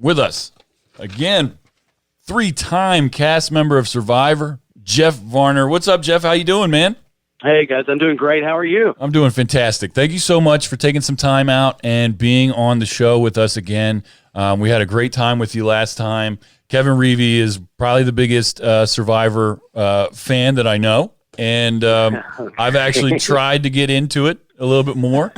with us again, 3-time cast member of Survivor, Jeff Varner. What's up, Jeff? How you doing, man? Hey, guys. I'm doing great. How are you? I'm doing fantastic. Thank you so much for taking some time out and being on the show with us again. We had a great time with you last time. Kevin Reevey is probably the biggest Survivor fan that I know, and I've actually tried to get into it a little bit more.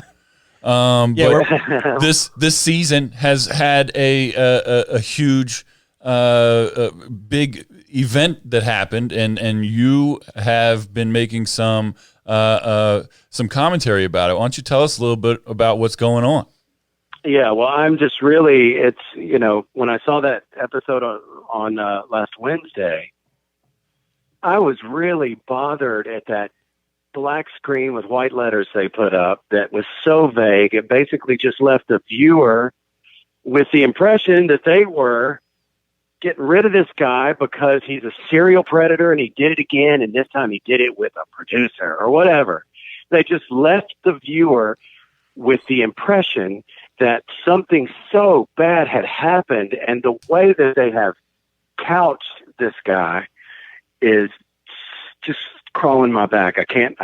But this season has had a huge, big event that happened, and you have been making some commentary about it. Why don't you tell us a little bit about what's going on? Yeah, well, I'm just really, when I saw that episode on last Wednesday, I was really bothered at that black screen with white letters they put up that was so vague. It basically just left the viewer with the impression that they were getting rid of this guy because he's a serial predator and he did it again, and this time he did it with a producer or whatever. They just left the viewer with the impression that something so bad had happened, and the way that they have couched this guy is just crawling my back. I can't.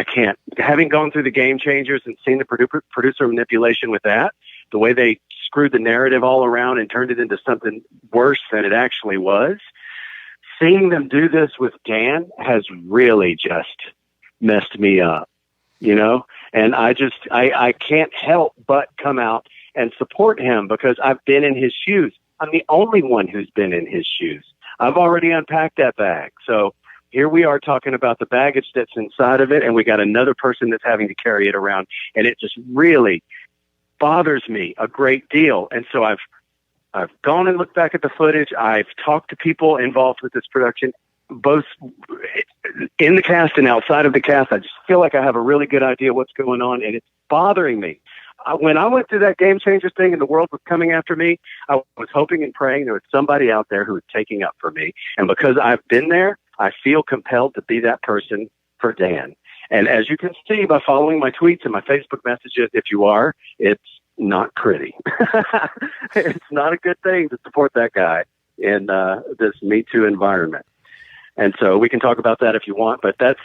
Having gone through the Game Changers and seen the producer manipulation with that, the way they screwed the narrative all around and turned it into something worse than it actually was, seeing them do this with Dan has really just messed me up, And I can't help but come out and support him because I've been in his shoes. I'm the only one who's been in his shoes. I've already unpacked that bag. So here we are talking about the baggage that's inside of it, and we got another person that's having to carry it around, and it just really bothers me a great deal. And so I've gone and looked back at the footage. I've talked to people involved with this production, both in the cast and outside of the cast. I just feel like I have a really good idea what's going on, and it's bothering me. When I went through that Game Changer thing and the world was coming after me, I was hoping and praying there was somebody out there who was taking up for me. And because I've been there, I feel compelled to be that person for Dan. And as you can see by following my tweets and my Facebook messages, if you are, it's not pretty. It's not a good thing to support that guy in this Me Too environment. And so we can talk about that if you want, but that's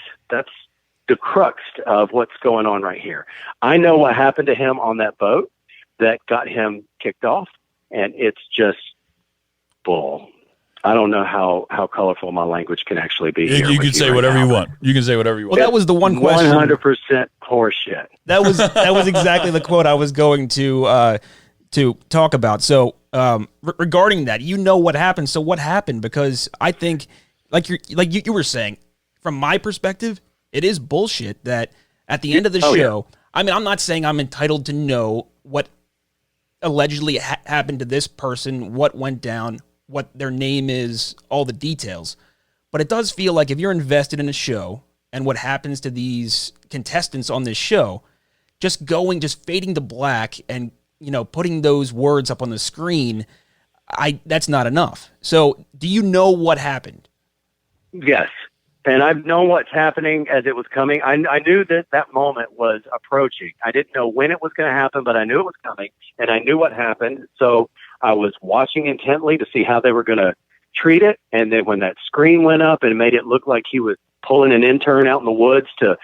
the crux of what's going on right here. I know what happened to him on that boat that got him kicked off, and it's just bull. I don't know how colorful my language can actually be. You can say whatever you want. You can say whatever you want. Well, that was the one question. 100% horseshit. That was exactly the quote I was going to talk about. So regarding that, what happened. So what happened? Because I think, like you were saying, from my perspective, it is bullshit that at the end of the show. Yeah. I mean, I'm not saying I'm entitled to know what allegedly happened to this person, what went down, what their name is, all the details. But it does feel like if you're invested in a show and what happens to these contestants on this show, just fading to black and, putting those words up on the screen, that's not enough. So do you know what happened? Yes. And I've known what's happening as it was coming. I knew that moment was approaching. I didn't know when it was going to happen, but I knew it was coming, and I knew what happened. So I was watching intently to see how they were going to treat it. And then when that screen went up and made it look like he was pulling an intern out in the woods to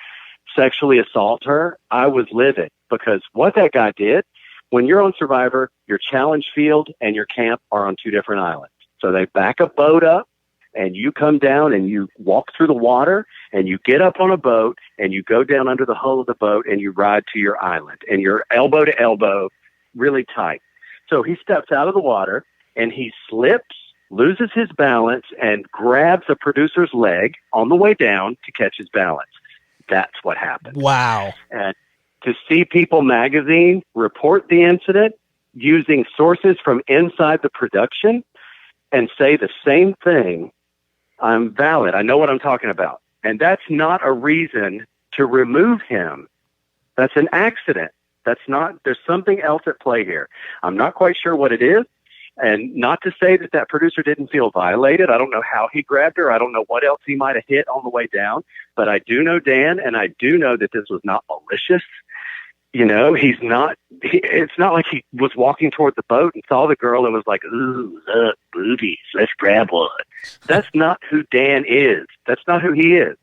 sexually assault her, I was livid, because what that guy did, when you're on Survivor, your challenge field and your camp are on two different islands. So they back a boat up, and you come down and you walk through the water and you get up on a boat and you go down under the hull of the boat and you ride to your island, and you're elbow to elbow, really tight. So he steps out of the water and he slips, loses his balance, and grabs a producer's leg on the way down to catch his balance. That's what happened. Wow. And to see People magazine report the incident using sources from inside the production and say the same thing, I'm valid. I know what I'm talking about. And that's not a reason to remove him. That's an accident. There's something else at play here. I'm not quite sure what it is. And not to say that producer didn't feel violated. I don't know how he grabbed her. I don't know what else he might have hit on the way down. But I do know Dan, and I do know that this was not malicious. You know, it's not like he was walking toward the boat and saw the girl and was like, ooh, look, boobies, let's grab one. That's not who Dan is. That's not who he is.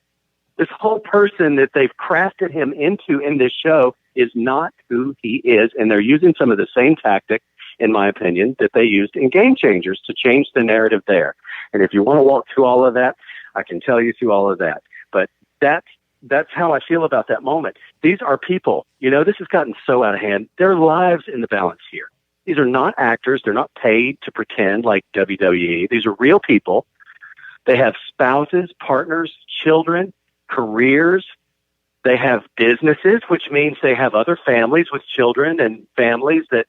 This whole person that they've crafted him into in this show is not who he is. And they're using some of the same tactics, in my opinion, that they used in Game Changers to change the narrative there. And if you want to walk through all of that, I can tell you through all of that. But that's how I feel about that moment. These are people. You know, this has gotten so out of hand. There are lives in the balance here. These are not actors. They're not paid to pretend like WWE. These are real people. They have spouses, partners, children, careers. They have businesses, which means they have other families with children and families that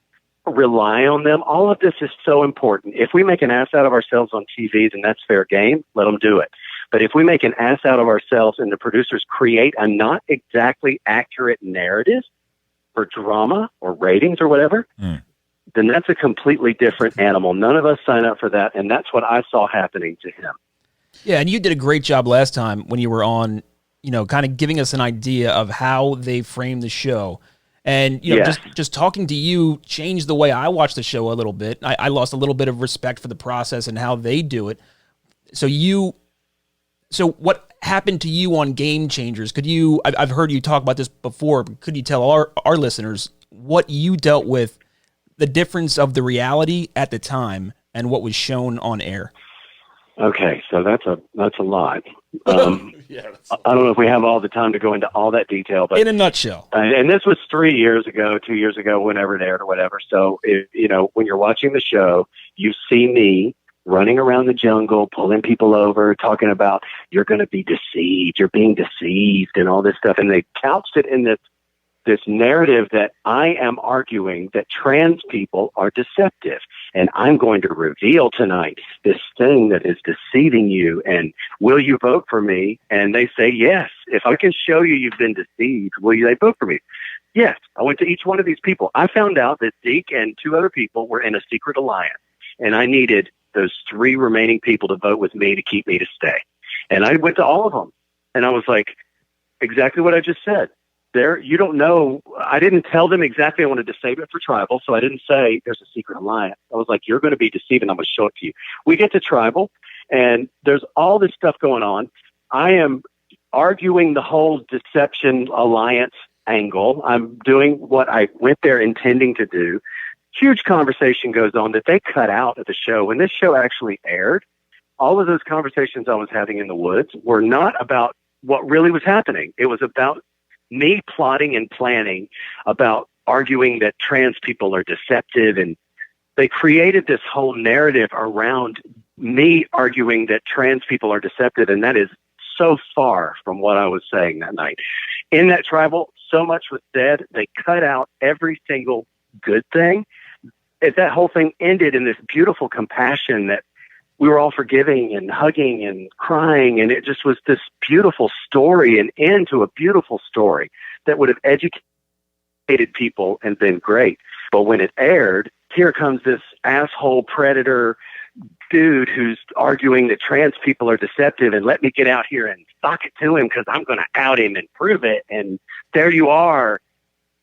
rely on them. All of this is so important. If we make an ass out of ourselves on TV, then that's fair game. Let them do it. But if we make an ass out of ourselves and the producers create a not exactly accurate narrative for drama or ratings or whatever, then that's a completely different animal. None of us sign up for that, and that's what I saw happening to him. Yeah, and you did a great job last time when you were on, you know, kind of giving us an idea of how they framed the show. And, you know, just talking to you changed the way I watched the show a little bit. I lost a little bit of respect for the process and how they do it. So what happened to you on Game Changers? I've heard you talk about this before, but could you tell our listeners what you dealt with, the difference of the reality at the time and what was shown on air? Okay, so that's a lot. I don't know if we have all the time to go into all that detail, but in a nutshell. And this was 3 years ago, 2 years ago, whenever it aired or whatever. So, when you're watching the show, you see me running around the jungle, pulling people over, talking about you're going to be deceived, you're being deceived, and all this stuff. And they couched it in this narrative that I am arguing that trans people are deceptive. And I'm going to reveal tonight this thing that is deceiving you. And will you vote for me? And they say, yes. If I can show you you've been deceived, will they vote for me? Yes. I went to each one of these people. I found out that Zeke and two other people were in a secret alliance. And I needed those three remaining people to vote with me to keep me to stay. And I went to all of them. And I was like, exactly what I just said. You don't know. I didn't tell them exactly I wanted to save it for Tribal, so I didn't say there's a secret alliance. I was like, you're going to be deceived, and I'm going to show it to you. We get to Tribal, and there's all this stuff going on. I am arguing the whole deception alliance angle. I'm doing what I went there intending to do. Huge conversation goes on that they cut out of the show. When this show actually aired, all of those conversations I was having in the woods were not about what really was happening. It was about me plotting and planning about arguing that trans people are deceptive, and they created this whole narrative around me arguing that trans people are deceptive, and that is so far from what I was saying that night. In that Tribal, so much was said, they cut out every single good thing. That whole thing ended in this beautiful compassion that we were all forgiving and hugging and crying, and it just was this beautiful story, an end to a beautiful story that would have educated people and been great. But when it aired, here comes this asshole predator dude who's arguing that trans people are deceptive, and let me get out here and sock it to him because I'm going to out him and prove it. And there you are.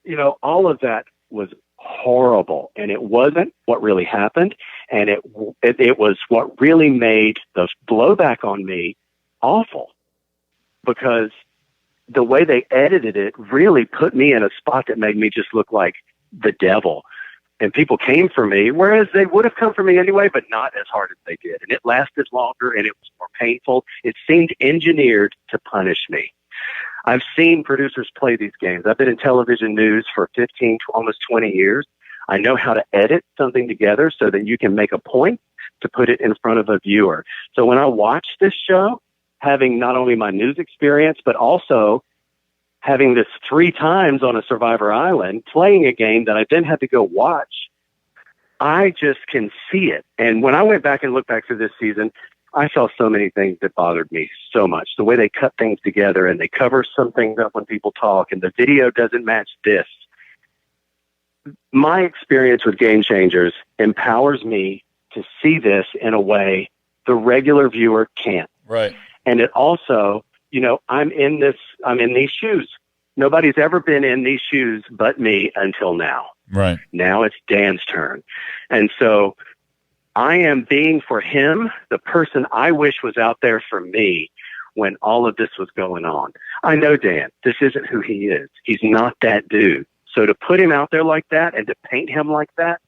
You know, all of that was horrible, and it wasn't what really happened, and it was what really made the blowback on me awful, because the way they edited it really put me in a spot that made me just look like the devil, and people came for me, whereas they would have come for me anyway, but not as hard as they did, and it lasted longer, and it was more painful. It seemed engineered to punish me. I've seen producers play these games. I've been in television news for 15 to almost 20 years. I know how to edit something together so that you can make a point to put it in front of a viewer. So when I watched this show, having not only my news experience, but also having this 3 times on a Survivor Island, playing a game that I then had to go watch, I just can see it. And when I went back and looked back through this season, I saw so many things that bothered me so much. The way they cut things together, and they cover some things up when people talk, and the video doesn't match this. My experience with Game Changers empowers me to see this in a way the regular viewer can't. Right. And it also, I'm in these shoes. Nobody's ever been in these shoes but me until now. Right. Now it's Dan's turn. And so I am being for him the person I wish was out there for me when all of this was going on. I know Dan, this isn't who he is. He's not that dude. So to put him out there like that and to paint him like that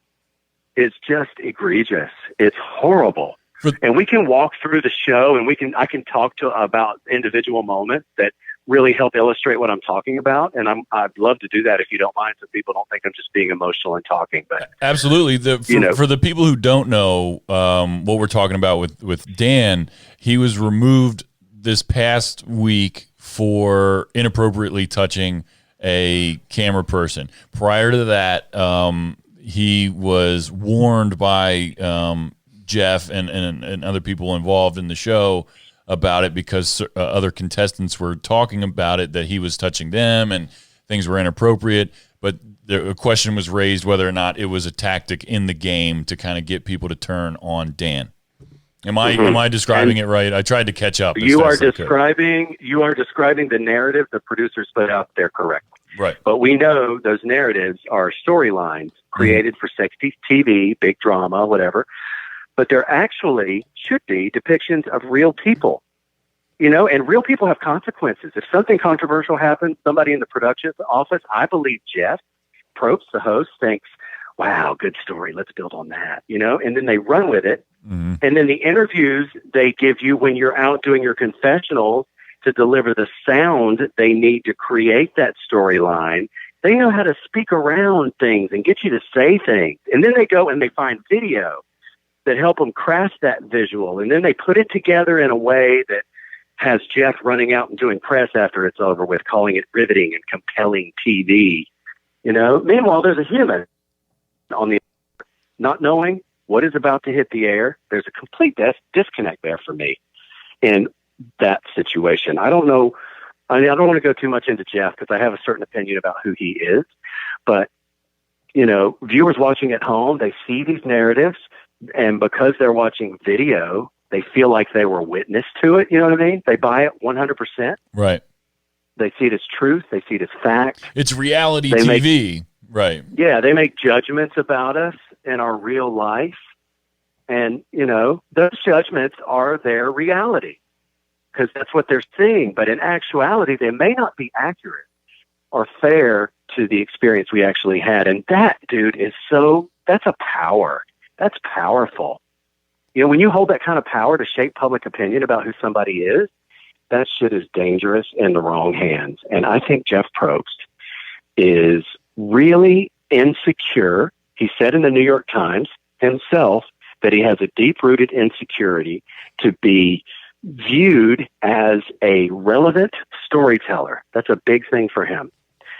is just egregious. It's horrible. And we can walk through the show and I can talk about individual moments that really help illustrate what I'm talking about. And I'd love to do that if you don't mind, so people don't think I'm just being emotional and talking. But absolutely. For the people who don't know what we're talking about with Dan, he was removed this past week for inappropriately touching a camera person. Prior to that, he was warned by Jeff and other people involved in the show about it because other contestants were talking about it, that he was touching them and things were inappropriate. But the question was raised whether or not it was a tactic in the game to kind of get people to turn on Dan. Am I describing it right? I tried to catch up. You are describing the narrative the producers put out there correctly. Right. But we know those narratives are storylines created for sexy TV, big drama, whatever. But there actually should be depictions of real people, and real people have consequences. If something controversial happens, somebody in the production office, I believe Jeff Probst, the host, thinks, wow, good story. Let's build on that, and then they run with it. Mm-hmm. And then the interviews they give you when you're out doing your confessionals to deliver the sound they need to create that storyline. They know how to speak around things and get you to say things. And then they go and they find video that help them craft that visual. And then they put it together in a way that has Jeff running out and doing press after it's over with, calling it riveting and compelling TV. Meanwhile, there's a human on the not knowing what is about to hit the air. There's a complete disconnect there for me in that situation. I don't know. I don't want to go too much into Jeff because I have a certain opinion about who he is. But, viewers watching at home, they see these narratives. And because they're watching video, they feel like they were witness to it. You know what I mean? They buy it 100%. Right. They see it as truth. They see it as fact. It's reality TV. Right. Yeah, they make judgments about us in our real life. And, those judgments are their reality because that's what they're seeing. But in actuality, they may not be accurate or fair to the experience we actually had. And that, dude, that's a power. That's powerful. When you hold that kind of power to shape public opinion about who somebody is, that shit is dangerous in the wrong hands. And I think Jeff Probst is really insecure. He said in the New York Times himself that he has a deep-rooted insecurity to be viewed as a relevant storyteller. That's a big thing for him.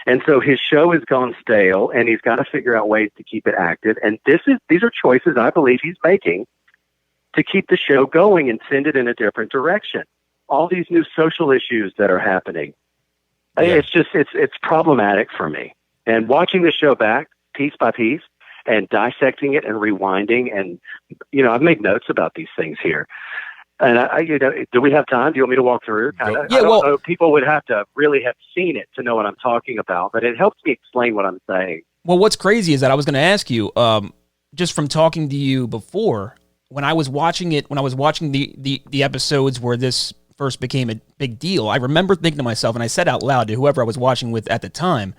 And so his show has gone stale, and he's got to figure out ways to keep it active. And these are choices I believe he's making to keep the show going and send it in a different direction. All these new social issues that are happening. Yeah. It's problematic for me. And watching the show back piece by piece and dissecting it and rewinding, and I've made notes about these things here. And do we have time? Do you want me to walk through? Yeah, I don't know. People would have to really have seen it to know what I'm talking about, but it helps me explain what I'm saying. Well, what's crazy is that I was going to ask you, just from talking to you before, when I was watching the episodes where this first became a big deal, I remember thinking to myself, and I said out loud to whoever I was watching with at the time,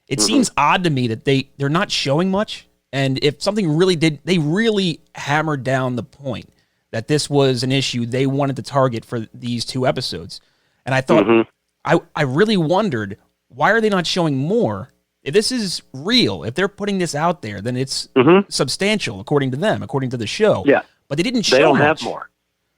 it seems odd to me that they're not showing much, and if something they really hammered down the point that this was an issue they wanted to target for these 2 episodes. And I thought, I really wondered, why are they not showing more? If this is real, if they're putting this out there, then it's substantial, according to them, according to the show. Yeah. But they didn't show They don't much. have more.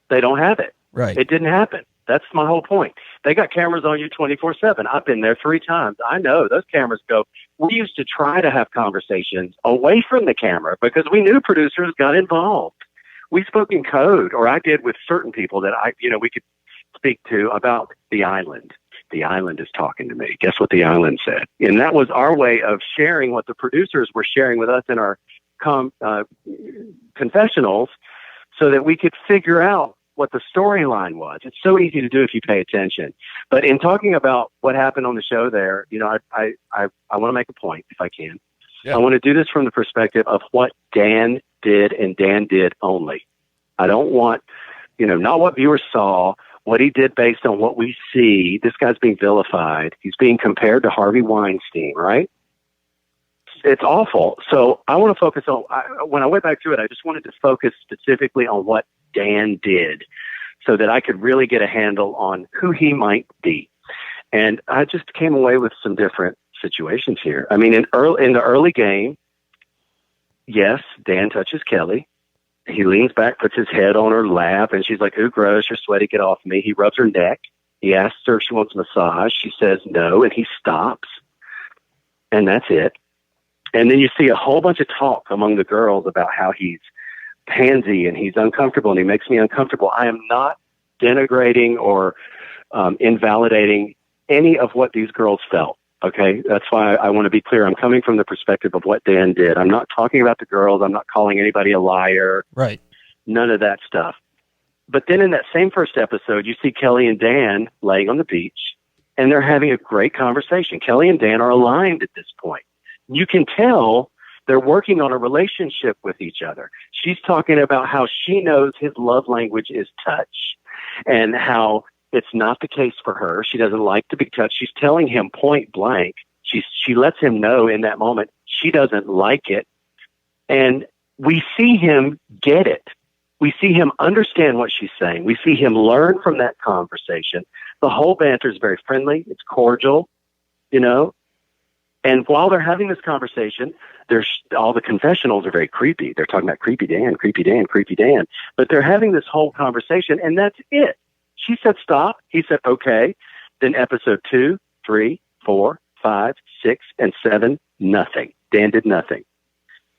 They don't have it. Right. It didn't happen. That's my whole point. They got cameras on you 24/7. I've been there 3 times. I know those cameras go. We used to try to have conversations away from the camera because we knew producers got involved. We spoke in code, or I did with certain people that we could speak to about the island. The island is talking to me. Guess what the island said? And that was our way of sharing what the producers were sharing with us in our confessionals so that we could figure out what the storyline was. It's so easy to do if you pay attention. But in talking about what happened on the show there, you know, I want to make a point if I can. Yeah. I want to do this from the perspective of what Dan did and Dan did only. I don't want, you know, not what viewers saw, what he did based on what we see. This guy's being vilified. He's being compared to Harvey Weinstein, right? It's awful. So I want to focus on, when I went back through it, I just wanted to focus specifically on what Dan did so that I could really get a handle on who he might be. And I just came away with some different situations here. I mean, in the early game, yes, Dan touches Kelly. He leans back, puts his head on her lap, and she's like, ooh, gross, you're sweaty, get off me. He rubs her neck. He asks her if she wants a massage. She says no, and he stops. And that's it. And then you see a whole bunch of talk among the girls about how he's pansy and he's uncomfortable and he makes me uncomfortable. I am not denigrating or invalidating any of what these girls felt. Okay. That's why I want to be clear. I'm coming from the perspective of what Dan did. I'm not talking about the girls. I'm not calling anybody a liar. Right. None of that stuff. But then in that same first episode, you see Kelly and Dan laying on the beach and they're having a great conversation. Kelly and Dan are aligned at this point. You can tell they're working on a relationship with each other. She's talking about how she knows his love language is touch and how it's not the case for her. She doesn't like to be touched. She's telling him point blank. She lets him know in that moment she doesn't like it. And we see him get it. We see him understand what she's saying. We see him learn from that conversation. The whole banter is very friendly. It's cordial, you know. And while they're having this conversation, all the confessionals are very creepy. They're talking about creepy Dan, creepy Dan, creepy Dan. But they're having this whole conversation, and that's it. She said stop. He said okay. Then episode 2, 3, 4, 5, 6, and 7, nothing. Dan did nothing.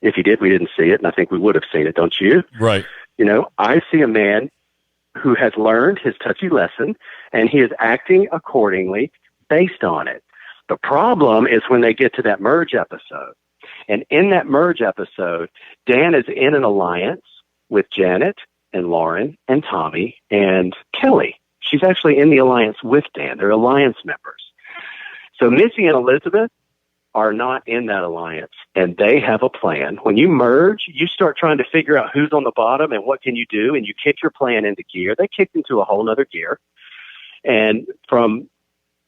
If he did, we didn't see it, and I think we would have seen it, don't you? Right. You know, I see a man who has learned his touchy lesson, and he is acting accordingly based on it. The problem is when they get to that merge episode. And in that merge episode, Dan is in an alliance with Janet and Lauren and Tommy and Kelly. She's actually in the alliance with Dan. They're alliance members. So Missy and Elizabeth are not in that alliance, and they have a plan. When you merge, you start trying to figure out who's on the bottom and what can you do, and you kick your plan into gear. They kicked into a whole nother gear. And from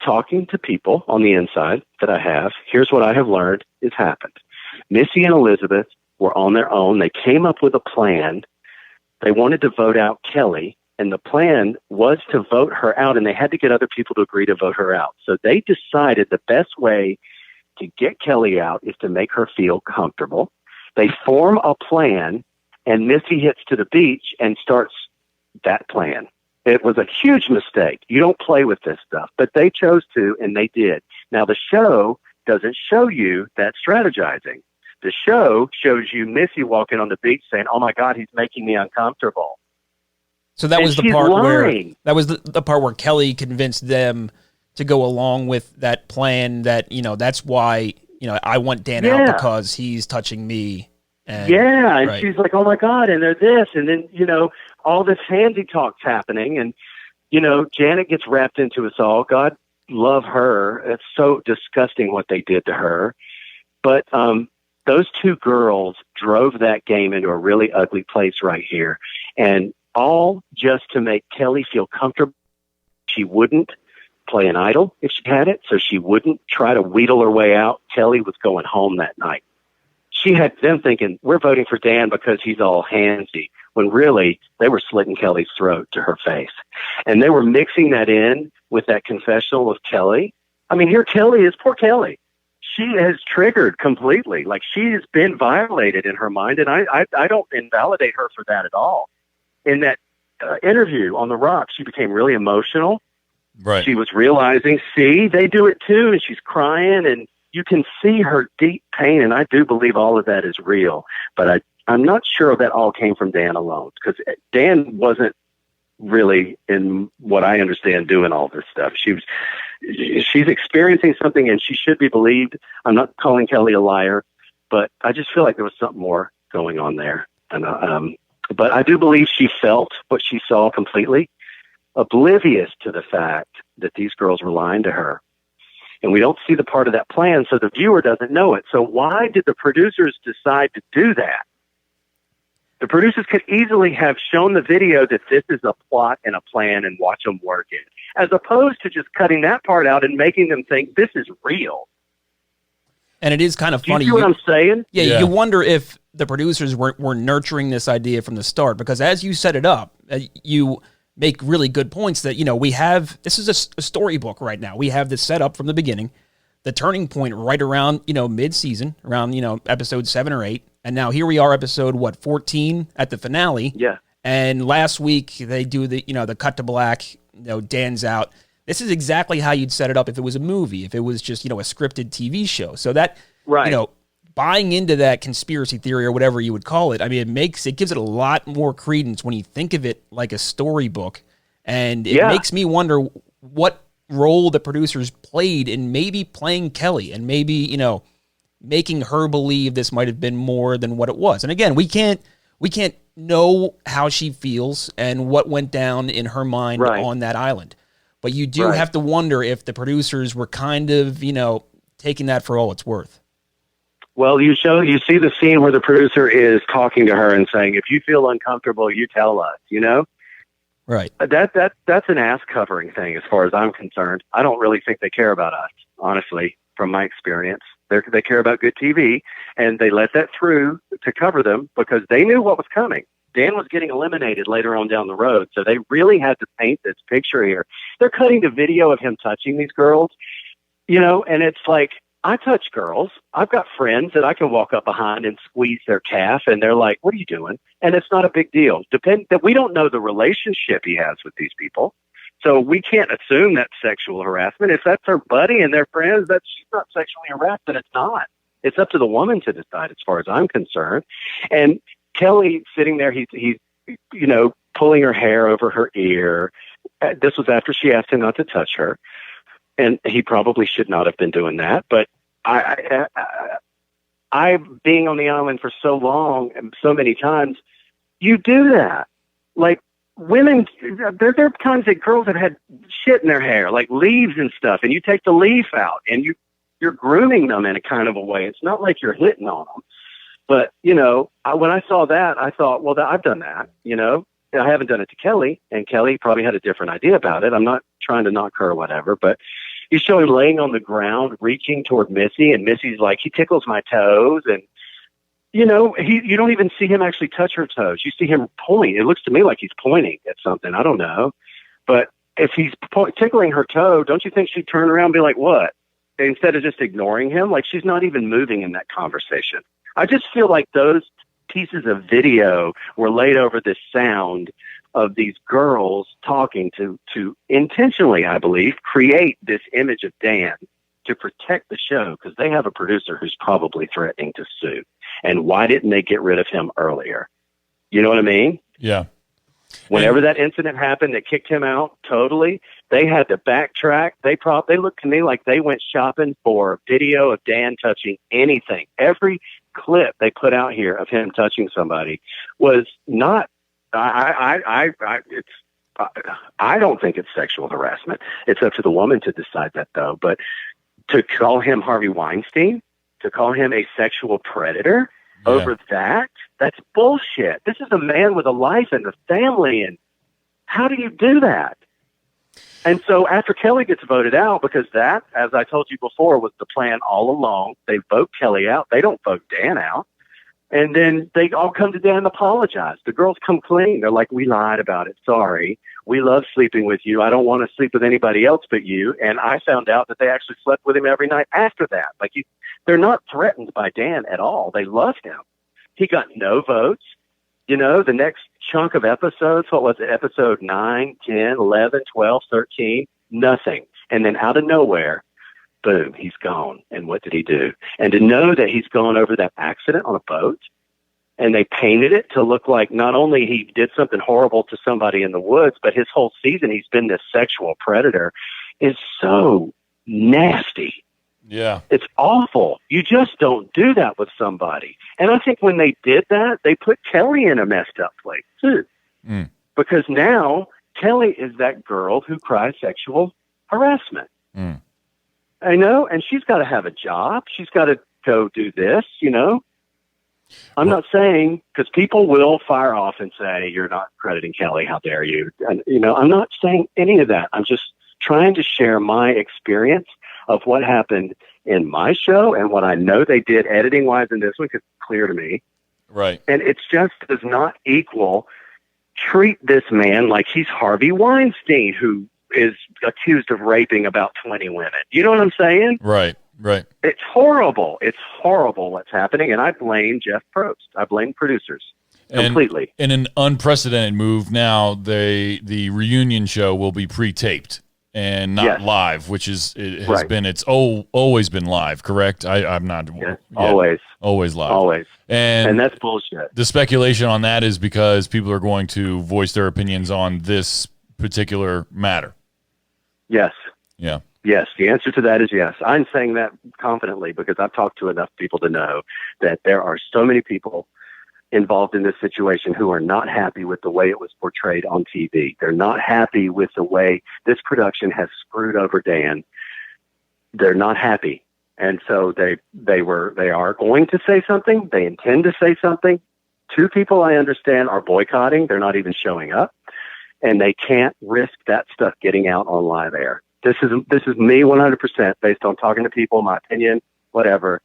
talking to people on the inside that I have, here's what I have learned has happened. Missy and Elizabeth were on their own. They came up with a plan. They wanted to vote out Kelly, and the plan was to vote her out, and they had to get other people to agree to vote her out. So they decided the best way to get Kelly out is to make her feel comfortable. They form a plan, and Missy hits to the beach and starts that plan. It was a huge mistake. You don't play with this stuff, but they chose to, and they did. Now, the show doesn't show you that strategizing. The show shows you Missy walking on the beach saying, oh, my God, he's making me uncomfortable. So that And was the she's part lying. the part where Kelly convinced them to go along with that plan that, you know, that's why, you know, I want Dan out because he's touching me. And, and right. She's like, oh, my God, and they're this. And then, you know, all this handsy talk's happening. And, you know, Janet gets wrapped into us all. God love her. It's so disgusting what they did to her. But those two girls drove that game into a really ugly place right here. And all just to make Kelly feel comfortable. She wouldn't play an idol if she had it, so she wouldn't try to wheedle her way out. Kelly was going home that night. She had them thinking, we're voting for Dan because he's all handsy, when really they were slitting Kelly's throat to her face. And they were mixing that in with that confessional of Kelly. I mean, here Kelly is, poor Kelly. She has triggered completely. Like, she has been violated in her mind, and I don't invalidate her for that at all. In that interview on The Rock, she became really emotional. Right. She was realizing, see, they do it too, and she's crying, and you can see her deep pain, and I do believe all of that is real. But I'm not sure that all came from Dan alone, because Dan wasn't really, in what I understand, doing all this stuff. She's experiencing something, and she should be believed. I'm not calling Kelly a liar, but I just feel like there was something more going on there. And But I do believe she felt what she saw completely, oblivious to the fact that these girls were lying to her. And we don't see the part of that plan, so the viewer doesn't know it. So why did the producers decide to do that? The producers could easily have shown the video that this is a plot and a plan and watch them work it, as opposed to just cutting that part out and making them think this is real. And it is kind of funny. Do you see what I'm saying? Yeah, you wonder if the producers were nurturing this idea from the start, because as you set it up, you make really good points that, we have, this is a storybook right now. We have this set up from the beginning, the turning point right around, mid-season, around, episode 7 or 8. And now here we are, episode, 14 at the finale. Yeah. And last week they do the, the cut to black, Dan's out. This is exactly how you'd set it up if it was a movie, if it was just, a scripted TV show. So that, right. Buying into that conspiracy theory or whatever you would call it, I mean, it gives it a lot more credence when you think of it like a storybook. And it makes me wonder what role the producers played in maybe playing Kelly and maybe, making her believe this might have been more than what it was. And again, we can't know how she feels and what went down in her mind on that island. But you do have to wonder if the producers were kind of, taking that for all it's worth. Well, you see the scene where the producer is talking to her and saying, if you feel uncomfortable, you tell us, Right. That's an ass covering thing as far as I'm concerned. I don't really think they care about us, honestly, from my experience. They care about good TV, and they let that through to cover them because they knew what was coming. Dan was getting eliminated later on down the road, so they really had to paint this picture here. They're cutting the video of him touching these girls, and it's like, I touch girls. I've got friends that I can walk up behind and squeeze their calf, and they're like, what are you doing? And it's not a big deal. That we don't know the relationship he has with these people. So we can't assume that's sexual harassment. If that's her buddy and their friends, she's not sexually harassed, and it's not. It's up to the woman to decide as far as I'm concerned. And Kelly sitting there, he's pulling her hair over her ear. This was after she asked him not to touch her. And he probably should not have been doing that. But I being on the island for so long and so many times, you do that. Like women, there are times that girls have had shit in their hair, like leaves and stuff, and you take the leaf out and you're grooming them in a kind of a way. It's not like you're hitting on them. But, when I saw that, I thought, well, I've done that, I haven't done it to Kelly, and Kelly probably had a different idea about it. I'm not trying to knock her or whatever, but you show him laying on the ground, reaching toward Missy, and Missy's like, he tickles my toes, and you don't even see him actually touch her toes. You see him point. It looks to me like he's pointing at something. I don't know, but if he's tickling her toe, don't you think she'd turn around and be like, what? Instead of just ignoring him, like she's not even moving in that conversation. I just feel like those pieces of video were laid over this sound of these girls talking to intentionally, I believe, create this image of Dan to protect the show because they have a producer who's probably threatening to sue. And why didn't they get rid of him earlier? You know what I mean? Yeah. Whenever that incident happened that kicked him out totally, they had to backtrack. They looked to me like they went shopping for video of Dan touching anything. Every clip they put out here of him touching somebody was not. I don't think it's sexual harassment. It's up to the woman to decide that, though. But to call him Harvey Weinstein, to call him a sexual predator over that's bullshit. This is a man with a life and a family, and how do you do that? And so after Kelly gets voted out, because that, as I told you before, was the plan all along, they vote Kelly out. They don't vote Dan out. And then they all come to Dan and apologize. The girls come clean. They're like, we lied about it. Sorry. We love sleeping with you. I don't want to sleep with anybody else but you. And I found out that they actually slept with him every night after that. Like, they're not threatened by Dan at all. They loved him. He got no votes. The next chunk of episodes, what was it? Episode 9, 10, 11, 12, 13, nothing. And then out of nowhere, boom, he's gone. And what did he do? And to know that he's gone over that accident on a boat, and they painted it to look like not only he did something horrible to somebody in the woods, but his whole season he's been this sexual predator, is so nasty. Yeah. It's awful. You just don't do that with somebody. And I think when they did that, they put Kelly in a messed up place too. Because now Kelly is that girl who cries sexual harassment. I know, and she's got to have a job. She's got to go do this, you know. I'm not saying, because people will fire off and say, you're not crediting Kelly, how dare you? And, you know, I'm not saying any of that. I'm just trying to share my experience of what happened in my show and what I know they did editing-wise in this one, because it's clear to me. Right. And it just does not equal treat this man like he's Harvey Weinstein, who is accused of raping about 20 women. You know what I'm saying? Right. Right. It's horrible. It's horrible what's happening, and I blame Jeff Probst. I blame producers completely. In an unprecedented move, now the reunion show will be pre-taped and not live, which has been always been live, correct? I'm not always live, and that's bullshit. The speculation on that is because people are going to voice their opinions on this particular matter. Yes. Yeah. Yes, the answer to that is yes. I'm saying that confidently because I've talked to enough people to know that there are so many people involved in this situation who are not happy with the way it was portrayed on TV. They're not happy with the way this production has screwed over Dan. They're not happy. And so they are going to say something. They intend to say something. Two people I understand are boycotting. They're not even showing up. And they can't risk that stuff getting out on live air. This is me 100% based on talking to people, my opinion, whatever.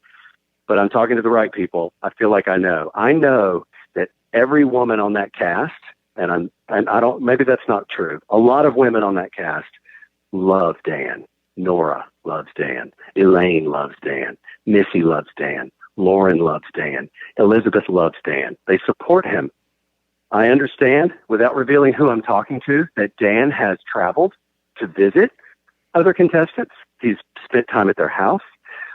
But I'm talking to the right people. I feel like I know. I know that every woman on that cast, and I don't. Maybe that's not true. A lot of women on that cast love Dan. Nora loves Dan. Elaine loves Dan. Missy loves Dan. Lauren loves Dan. Elizabeth loves Dan. They support him. I understand, without revealing who I'm talking to, that Dan has traveled to visit other contestants. He's spent time at their house.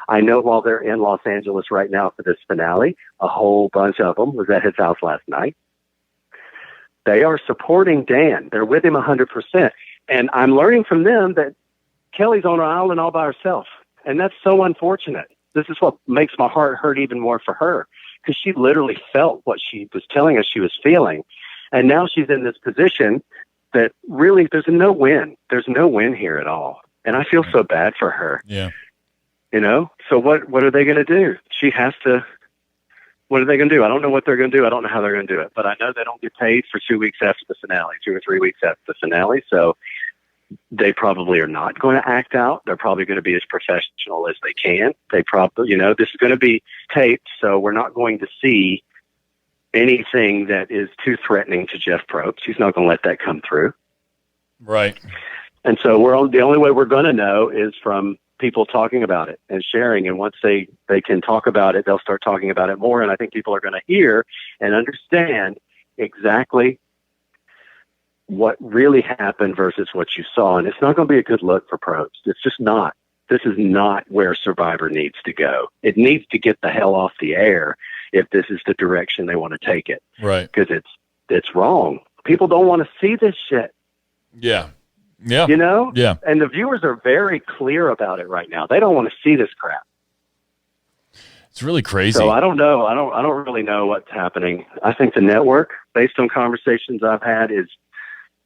I know while they're in Los Angeles right now for this finale, a whole bunch of them was at his house last night. They are supporting Dan. They're with him 100%. And I'm learning from them that Kelly's on an island all by herself. And that's so unfortunate. This is what makes my heart hurt even more for her, because she literally felt what she was telling us she was feeling. And now she's in this position that really there's no win. There's no win here at all. And I feel so bad for her. Yeah. You know, so what are they going to do? She has to, what are they going to do? I don't know what they're going to do. I don't know how they're going to do it, but I know they don't get paid for 2 weeks after the finale, 2 or 3 weeks after the finale. So they probably are not going to act out. They're probably going to be as professional as they can. They probably, you know, this is going to be taped, so we're not going to see anything that is too threatening to Jeff Probst. He's not going to let that come through. Right. And so the only way we're going to know is from people talking about it and sharing. And once they can talk about it, they'll start talking about it more. And I think people are going to hear and understand exactly what really happened versus what you saw. And it's not going to be a good look for Probst. It's just not. This is not where Survivor needs to go. It needs to get the hell off the air if this is the direction they want to take it. Right. Because it's wrong. People don't want to see this shit. Yeah. Yeah. You know? Yeah. And the viewers are very clear about it right now. They don't want to see this crap. It's really crazy. So I don't know. I don't really know what's happening. I think the network, based on conversations I've had, is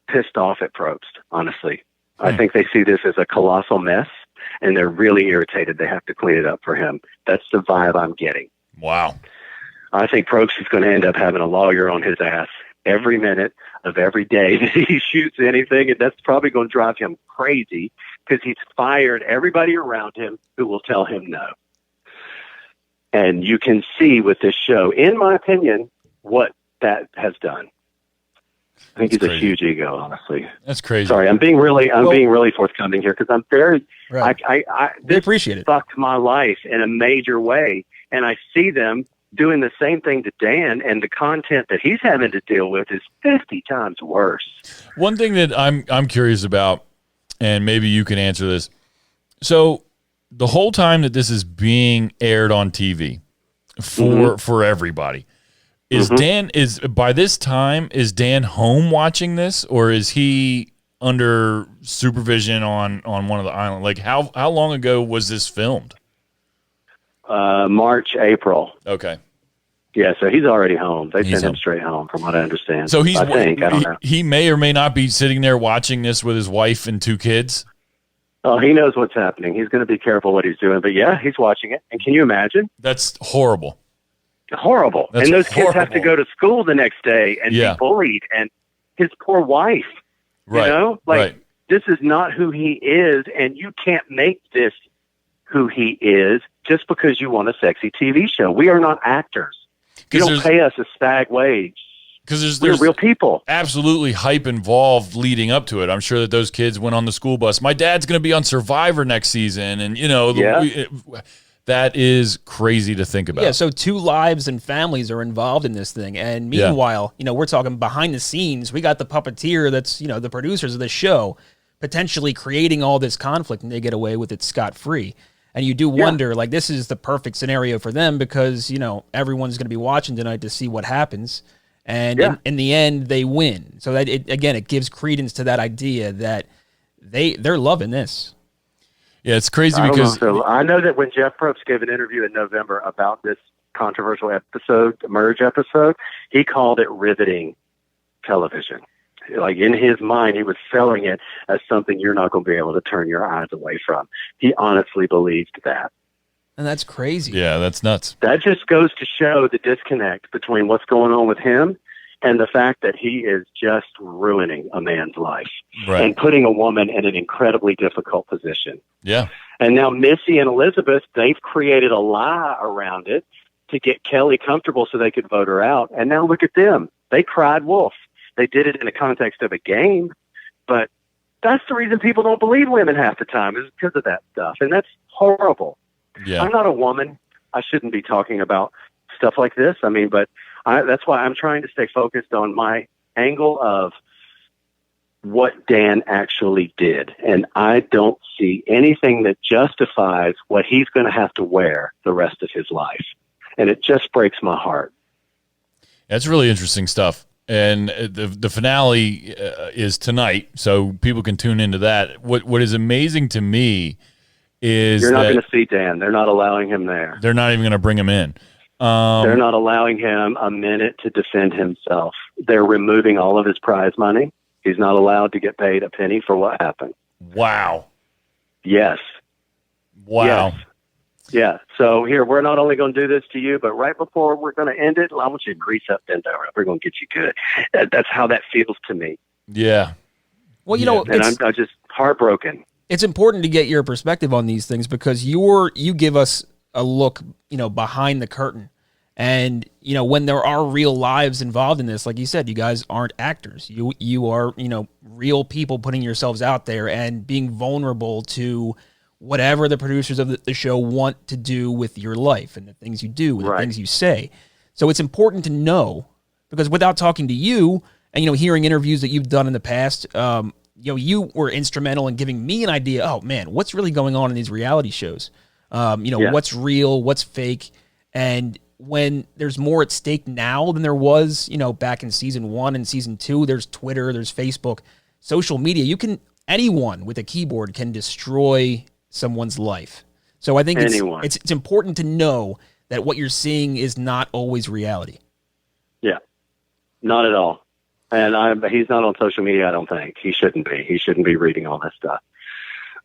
pissed off at Probst, honestly. I think they see this as a colossal mess, and they're really irritated they have to clean it up for him. That's the vibe I'm getting. Wow. I think Probst is going to end up having a lawyer on his ass every minute of every day that he shoots anything, and that's probably going to drive him crazy because he's fired everybody around him who will tell him no. And you can see with this show, in my opinion, what that has done. I think he's a huge ego, honestly. That's crazy. Sorry, I'm being really forthcoming here because I'm very. Right. This appreciate it. Fucked my life in a major way, and I see them doing the same thing to Dan, and the content that he's having to deal with is 50 times worse. One thing that I'm curious about, and maybe you can answer this. So the whole time that this is being aired on TV for everybody, is Dan by this time is Dan home watching this, or is he under supervision on one of the islands? Like how long ago was this filmed? March, April. Okay. Yeah, so he's already home. They sent him straight home, from what I understand. So I don't know. He may or may not be sitting there watching this with his wife and 2 kids. Oh, he knows what's happening. He's going to be careful what he's doing. But yeah, he's watching it. And can you imagine? That's horrible. Horrible. That's and those kids have to horrible. go to school the next day and Yeah. be bullied. And his poor wife, Right. you know, like Right. this is not who he is. And you can't make this who he is just because you want a sexy TV show. We are not actors. You don't pay us a stag wage. Because We're real people. Absolutely hype involved leading up to it. I'm sure that those kids went on the school bus. My dad's going to be on Survivor next season. And, you know, that is crazy to think about. Yeah, so 2 lives and families are involved in this thing. And meanwhile, you know, we're talking behind the scenes. We got the puppeteer that's, you know, the producers of the show potentially creating all this conflict, and they get away with it scot-free. And you do wonder, like, this is the perfect scenario for them because, you know, everyone's going to be watching tonight to see what happens. And in the end, they win. So that it gives credence to that idea that they're loving this. Yeah, it's crazy I because I know that when Jeff Probst gave an interview in November about this controversial episode, the merge episode, he called it riveting television. Like in his mind, he was selling it as something you're not going to be able to turn your eyes away from. He honestly believed that. And that's crazy. Yeah, that's nuts. That just goes to show the disconnect between what's going on with him and the fact that he is just ruining a man's life and putting a woman in an incredibly difficult position. Yeah. And now Missy and Elizabeth, they've created a lie around it to get Kelly comfortable so they could vote her out. And now look at them. They cried wolf. They did it in the context of a game, but that's the reason people don't believe women half the time is because of that stuff. And that's horrible. Yeah. I'm not a woman. I shouldn't be talking about stuff like this. I mean, but that's why I'm trying to stay focused on my angle of what Dan actually did. And I don't see anything that justifies what he's going to have to wear the rest of his life. And it just breaks my heart. That's really interesting stuff. And the finale is tonight, so people can tune into that. What is amazing to me is you're not going to see Dan. They're not allowing him there. They're not even going to bring him in. They're not allowing him a minute to defend himself. They're removing all of his prize money. He's not allowed to get paid a penny for what happened. Wow. Yes. Wow. Yes. Yeah. So here, we're not only going to do this to you, but right before we're going to end it, I want you to grease up, bend over. We're going to get you good. That's how that feels to me. Yeah. Well, you know, and I'm just heartbroken. It's important to get your perspective on these things because you give us a look, you know, behind the curtain. And, you know, when there are real lives involved in this, like you said, you guys aren't actors. You are, you know, real people putting yourselves out there and being vulnerable to whatever the producers of the show want to do with your life and the things you do and the things you say. So it's important to know because without talking to you and, you know, hearing interviews that you've done in the past, you know, you were instrumental in giving me an idea. Oh man, what's really going on in these reality shows? You know, what's real, what's fake. And when there's more at stake now than there was, you know, back in season 1 and season 2, there's Twitter, there's Facebook, social media. Anyone with a keyboard can destroy someone's life. So I think it's important to know that what you're seeing is not always reality. Yeah, not at all. And he's not on social media, I don't think. He shouldn't be. He shouldn't be reading all this stuff.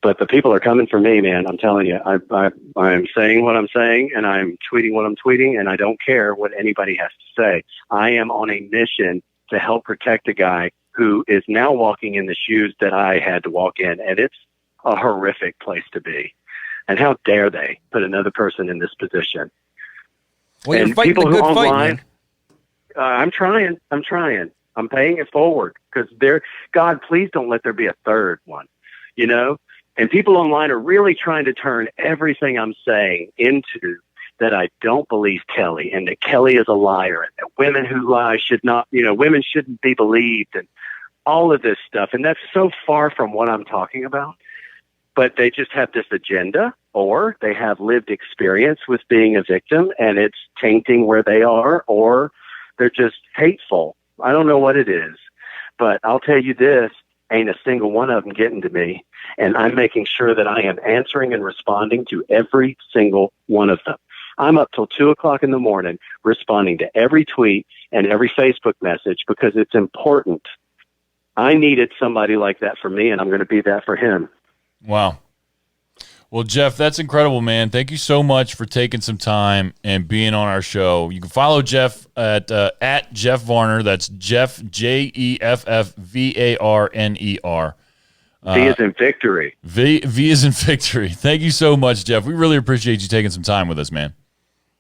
But the people are coming for me, man. I'm telling you. I'm saying what I'm saying, and I'm tweeting what I'm tweeting, and I don't care what anybody has to say. I am on a mission to help protect a guy who is now walking in the shoes that I had to walk in, and it's a horrific place to be. And how dare they put another person in this position? Well, you're fighting a good fight, man. I'm trying. I'm paying it forward because God, please don't let there be a third one, you know? And people online are really trying to turn everything I'm saying into that I don't believe Kelly and that Kelly is a liar and that women who lie should not, you know, women shouldn't be believed and all of this stuff. And that's so far from what I'm talking about. But they just have this agenda or they have lived experience with being a victim and it's tainting where they are, or they're just hateful. I don't know what it is, but I'll tell you this, ain't a single one of them getting to me. And I'm making sure that I am answering and responding to every single one of them. I'm up till 2:00 in the morning responding to every tweet and every Facebook message because it's important. I needed somebody like that for me, and I'm going to be that for him. Wow. Well, Jeff, that's incredible, man. Thank you so much for taking some time and being on our show. You can follow Jeff at Jeff Varner. That's Jeff, JEFFVARNER. V is in victory. V is in victory. Thank you so much, Jeff. We really appreciate you taking some time with us, man.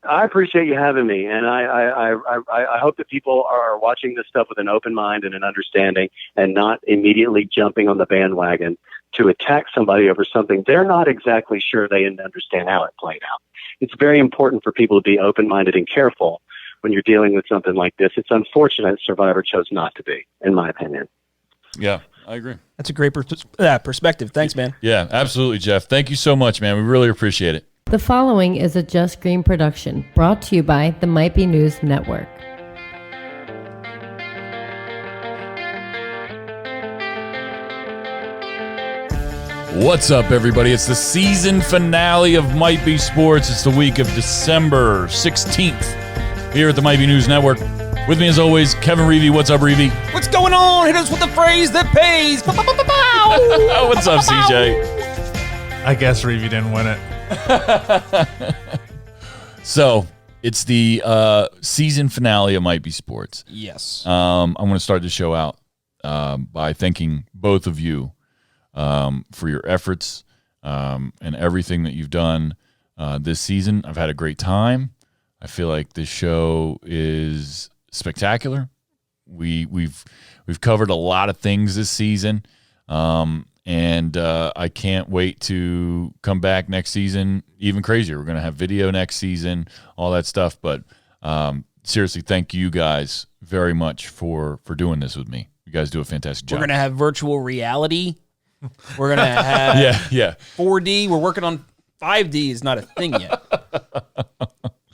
I appreciate you having me, and I hope that people are watching this stuff with an open mind and an understanding and not immediately jumping on the bandwagon to attack somebody over something they're not exactly sure they understand how it played out. It's very important for people to be open-minded and careful when you're dealing with something like this. It's unfortunate Survivor chose not to be, in my opinion. Yeah, I agree. That's a great perspective. Thanks, man. Yeah, absolutely, Jeff. Thank you so much, man. We really appreciate it. The following is a Just Green production brought to you by the Might Be News Network. What's up, everybody? It's the season finale of Might Be Sports. It's the week of December 16th here at the Might Be News Network. With me, as always, Kevin Reevy. What's up, Reevy? What's going on? Hit us with the phrase that pays. What's up, CJ? I guess Reevy didn't win it. So, it's the season finale of Might Be Sports. Yes. I'm going to start the show out by thanking both of you for your efforts and everything that you've done this season. I've had a great time. I feel like this show is spectacular. We've covered a lot of things this season, and I can't wait to come back next season even crazier. We're going to have video next season, all that stuff. But seriously, thank you guys very much for doing this with me. You guys do a fantastic job. We're going to have virtual reality. We're going to have 4D. We're working on 5D is not a thing yet.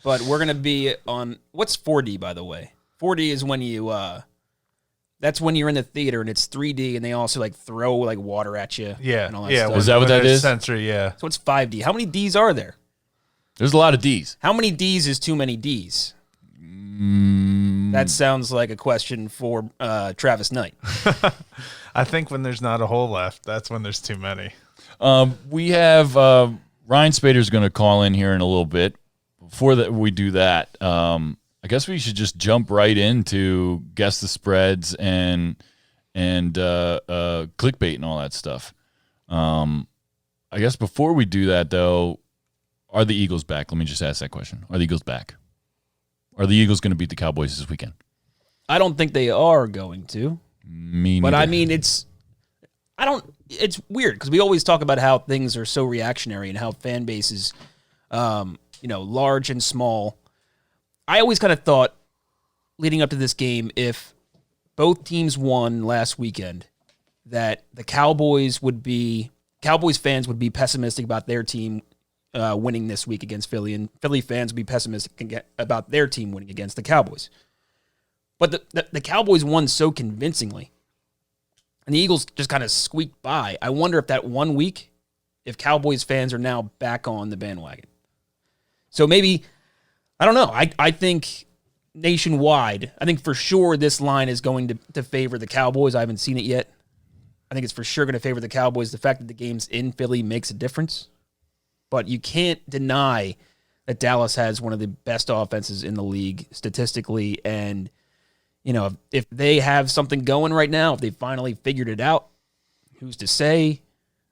But we're going to be on, what's 4D, by the way? 4D is when you, that's when you're in the theater and it's 3D and they also like throw like water at you. Yeah. And all that Yeah. stuff. Is that what that is? Sensory, yeah. So it's 5D. How many Ds are there? There's a lot of D's. How many Ds is too many Ds? That sounds like a question for Travis Knight. I think when there's not a hole left, that's when there's too many. We have Ryan Spader's going to call in here in a little bit. Before that, we do that. I guess we should just jump right into guess the spreads and clickbait and all that stuff. I guess before we do that, though, are the Eagles back? Let me just ask that question. Are the Eagles back? Are the Eagles going to beat the Cowboys this weekend? I don't think they are going to. Me But neither. I mean, it's weird because we always talk about how things are so reactionary and how fan bases, large and small. I always kind of thought leading up to this game, if both teams won last weekend, that the Cowboys fans would be pessimistic about their team winning this week against Philly, and Philly fans would be pessimistic about their team winning against the Cowboys. But the Cowboys won so convincingly, and the Eagles just kind of squeaked by. I wonder if that 1 week, if Cowboys fans are now back on the bandwagon. So maybe, I don't know. I think nationwide, I think for sure this line is going to favor the Cowboys. I haven't seen it yet. I think it's for sure going to favor the Cowboys. The fact that the game's in Philly makes a difference. But you can't deny that Dallas has one of the best offenses in the league statistically. And, if they have something going right now, if they finally figured it out, who's to say?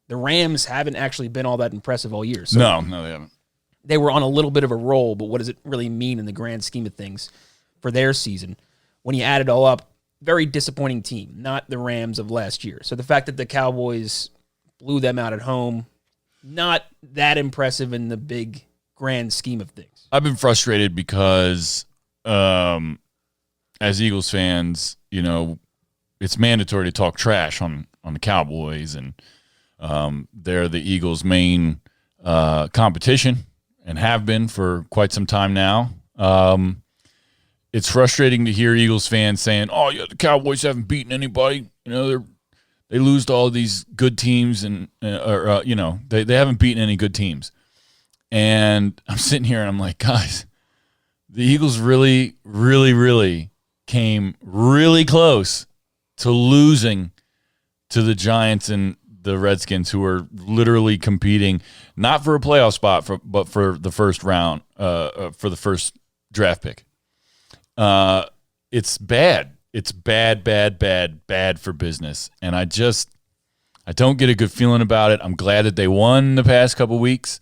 The Rams haven't actually been all that impressive all year. So No, they haven't. they were on a little bit of a roll, but what does it really mean in the grand scheme of things for their season? When you add it all up, very disappointing team, not the Rams of last year. So the fact that the Cowboys blew them out at home, not that impressive in the big grand scheme of things. I've been frustrated because as Eagles fans, it's mandatory to talk trash on the Cowboys, and they're the Eagles' main competition and have been for quite some time now. It's frustrating to hear Eagles fans saying, "Oh, yeah, the Cowboys haven't beaten anybody. They lose to all these good teams, and they haven't beaten any good teams." And I'm sitting here and I'm like, guys, the Eagles really, really, really came really close to losing to the Giants and the Redskins, who are literally competing not for a playoff spot, but for the first round, for the first draft pick. It's bad. It's bad for business. And I don't get a good feeling about it. I'm glad that they won the past couple weeks.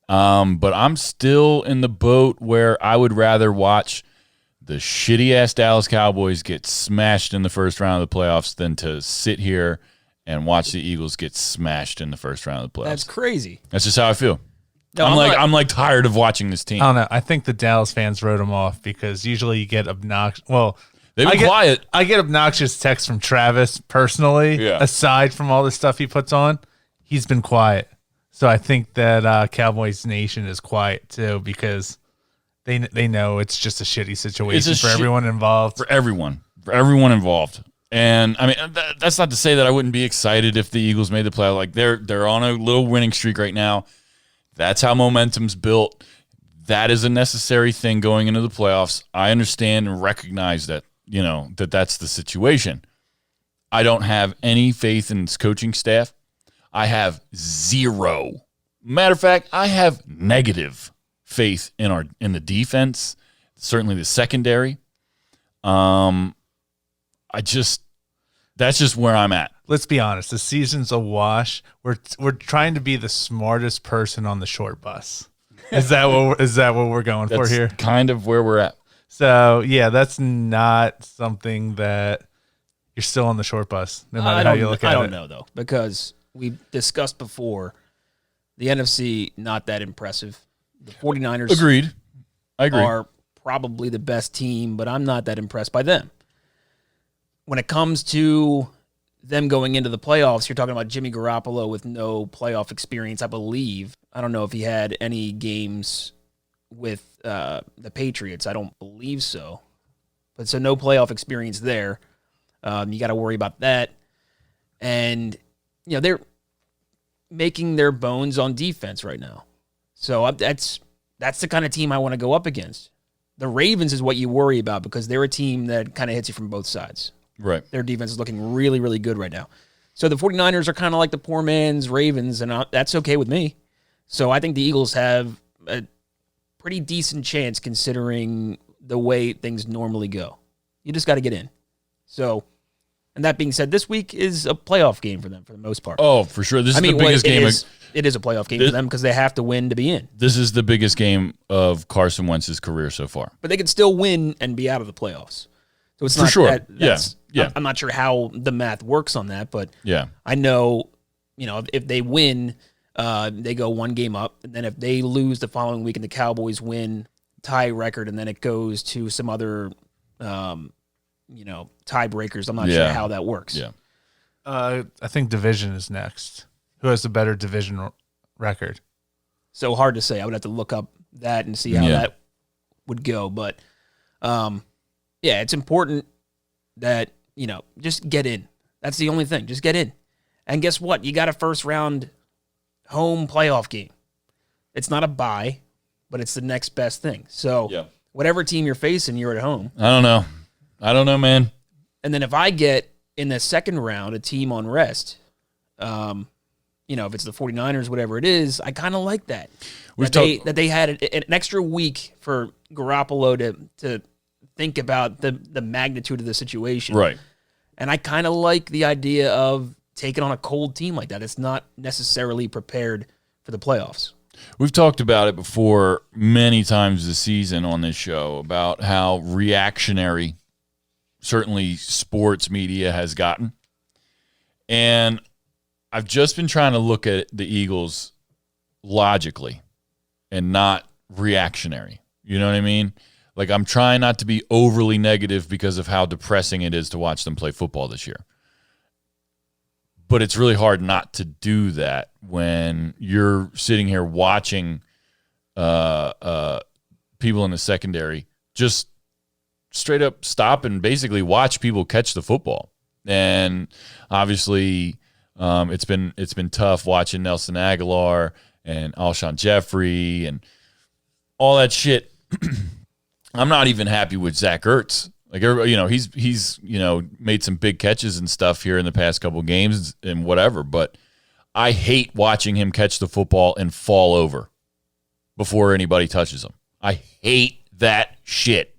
But I'm still in the boat where I would rather watch the shitty-ass Dallas Cowboys get smashed in the first round of the playoffs than to sit here and watch the Eagles get smashed in the first round of the playoffs. That's crazy. That's just how I feel. No, I'm like tired of watching this team. I don't know. I think the Dallas fans wrote him off because usually you get obnoxious. Well, They've been quiet. I get obnoxious texts from Travis personally. Yeah. Aside from all the stuff he puts on, he's been quiet. So I think that Cowboys Nation is quiet too because they know it's just a shitty situation for everyone involved. For everyone involved. And I mean, that's not to say that I wouldn't be excited if the Eagles made the play. Like they're on a little winning streak right now. That's how momentum's built. That is a necessary thing going into the playoffs. I understand and recognize that, that's the situation. I don't have any faith in this coaching staff. I have zero. Matter of fact, I have negative faith in the defense, certainly the secondary. That's just where I'm at. Let's be honest. The season's a wash. We're trying to be the smartest person on the short bus. Is that what we're going for here? Kind of where we're at. So yeah, that's not something that you're still on the short bus, no matter how you look at it. I don't know though, because we discussed before the NFC not that impressive. The 49ers Agreed. I agree. are probably the best team, but I'm not that impressed by them. When it comes to them going into the playoffs, you're talking about Jimmy Garoppolo with no playoff experience, I believe. I don't know if he had any games with the Patriots. I don't believe so. But so no playoff experience there. You got to worry about that. And, they're making their bones on defense right now. So that's the kind of team I want to go up against. The Ravens is what you worry about because they're a team that kind of hits you from both sides. Right. Their defense is looking really, really good right now. So the 49ers are kind of like the poor man's Ravens, and that's okay with me. So I think the Eagles have a pretty decent chance considering the way things normally go. You just got to get in. So, and that being said, this week is a playoff game for them for the most part. Oh, for sure. This is the biggest game. It is a playoff game for them because they have to win to be in. This is the biggest game of Carson Wentz's career so far. But they could still win and be out of the playoffs. So it's For not sure. Yeah. I'm not sure how the math works on that, but yeah, I know, if they win, they go one game up, and then if they lose the following week and the Cowboys win, tie record, and then it goes to some other, tiebreakers. I'm not sure how that works. Yeah. I think division is next. Who has the better division record? So hard to say. I would have to look up that and see how that would go. But, it's important that, just get in. That's the only thing. Just get in. And guess what? You got a first-round home playoff game. It's not a bye, but it's the next best thing. So whatever team you're facing, you're at home. I don't know, man. And then if I get in the second round a team on rest, if it's the 49ers, whatever it is, I kind of like that. That they had an extra week for Garoppolo to think about the magnitude of the situation. Right. And I kind of like the idea of taking on a cold team like that. It's not necessarily prepared for the playoffs. We've talked about it before many times this season on this show about how reactionary certainly sports media has gotten. And I've just been trying to look at the Eagles logically and not reactionary. You know what I mean? Like, I'm trying not to be overly negative because of how depressing it is to watch them play football this year. But it's really hard not to do that when you're sitting here watching people in the secondary just straight up stop and basically watch people catch the football. And obviously, it's been tough watching Nelson Aguilar and Alshon Jeffrey and all that shit. I'm not even happy with Zach Ertz. Like, he's made some big catches and stuff here in the past couple of games and whatever, but I hate watching him catch the football and fall over before anybody touches him. I hate that shit.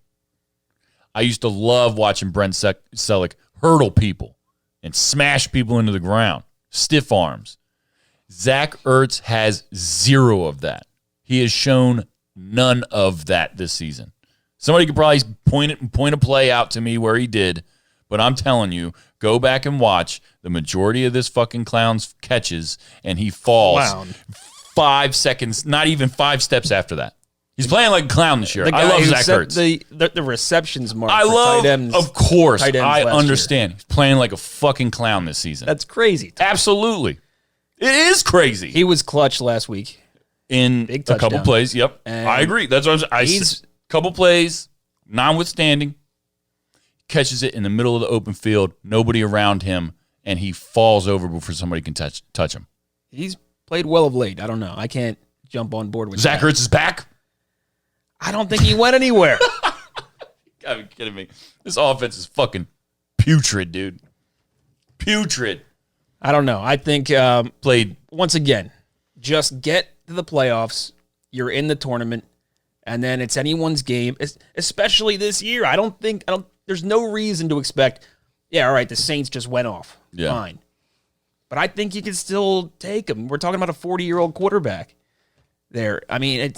I used to love watching Brent Selleck hurdle people and smash people into the ground, stiff arms. Zach Ertz has zero of that. He has shown none of that this season. Somebody could probably point a play out to me where he did, but I'm telling you, go back and watch the majority of this fucking clown's catches, and he falls 5 seconds, not even 5 steps after that. He's playing like a clown this year. I love Zach Ertz. The receptions mark I for love, tight ends. of course, tight ends I last understand. year. He's playing like a fucking clown this season. That's crazy. Absolutely. It is crazy. He was clutch last week. In Big a couple touchdown. plays, yep. And I agree. That's what I said. Couple plays, notwithstanding, catches it in the middle of the open field, nobody around him, and he falls over before somebody can touch him. He's played well of late. I don't know. I can't jump on board with Zach that. Ertz is back? I don't think he went anywhere. You gotta be kidding me. This offense is fucking putrid, dude. Putrid. I don't know. I think Played. once again, just get to the playoffs. You're in the tournament, and then it's anyone's game. Especially this year, there's no reason to expect. Yeah, all right. The Saints just went off. Yeah. Fine, but I think you can still take them. We're talking about a 40-year-old quarterback. There. I mean,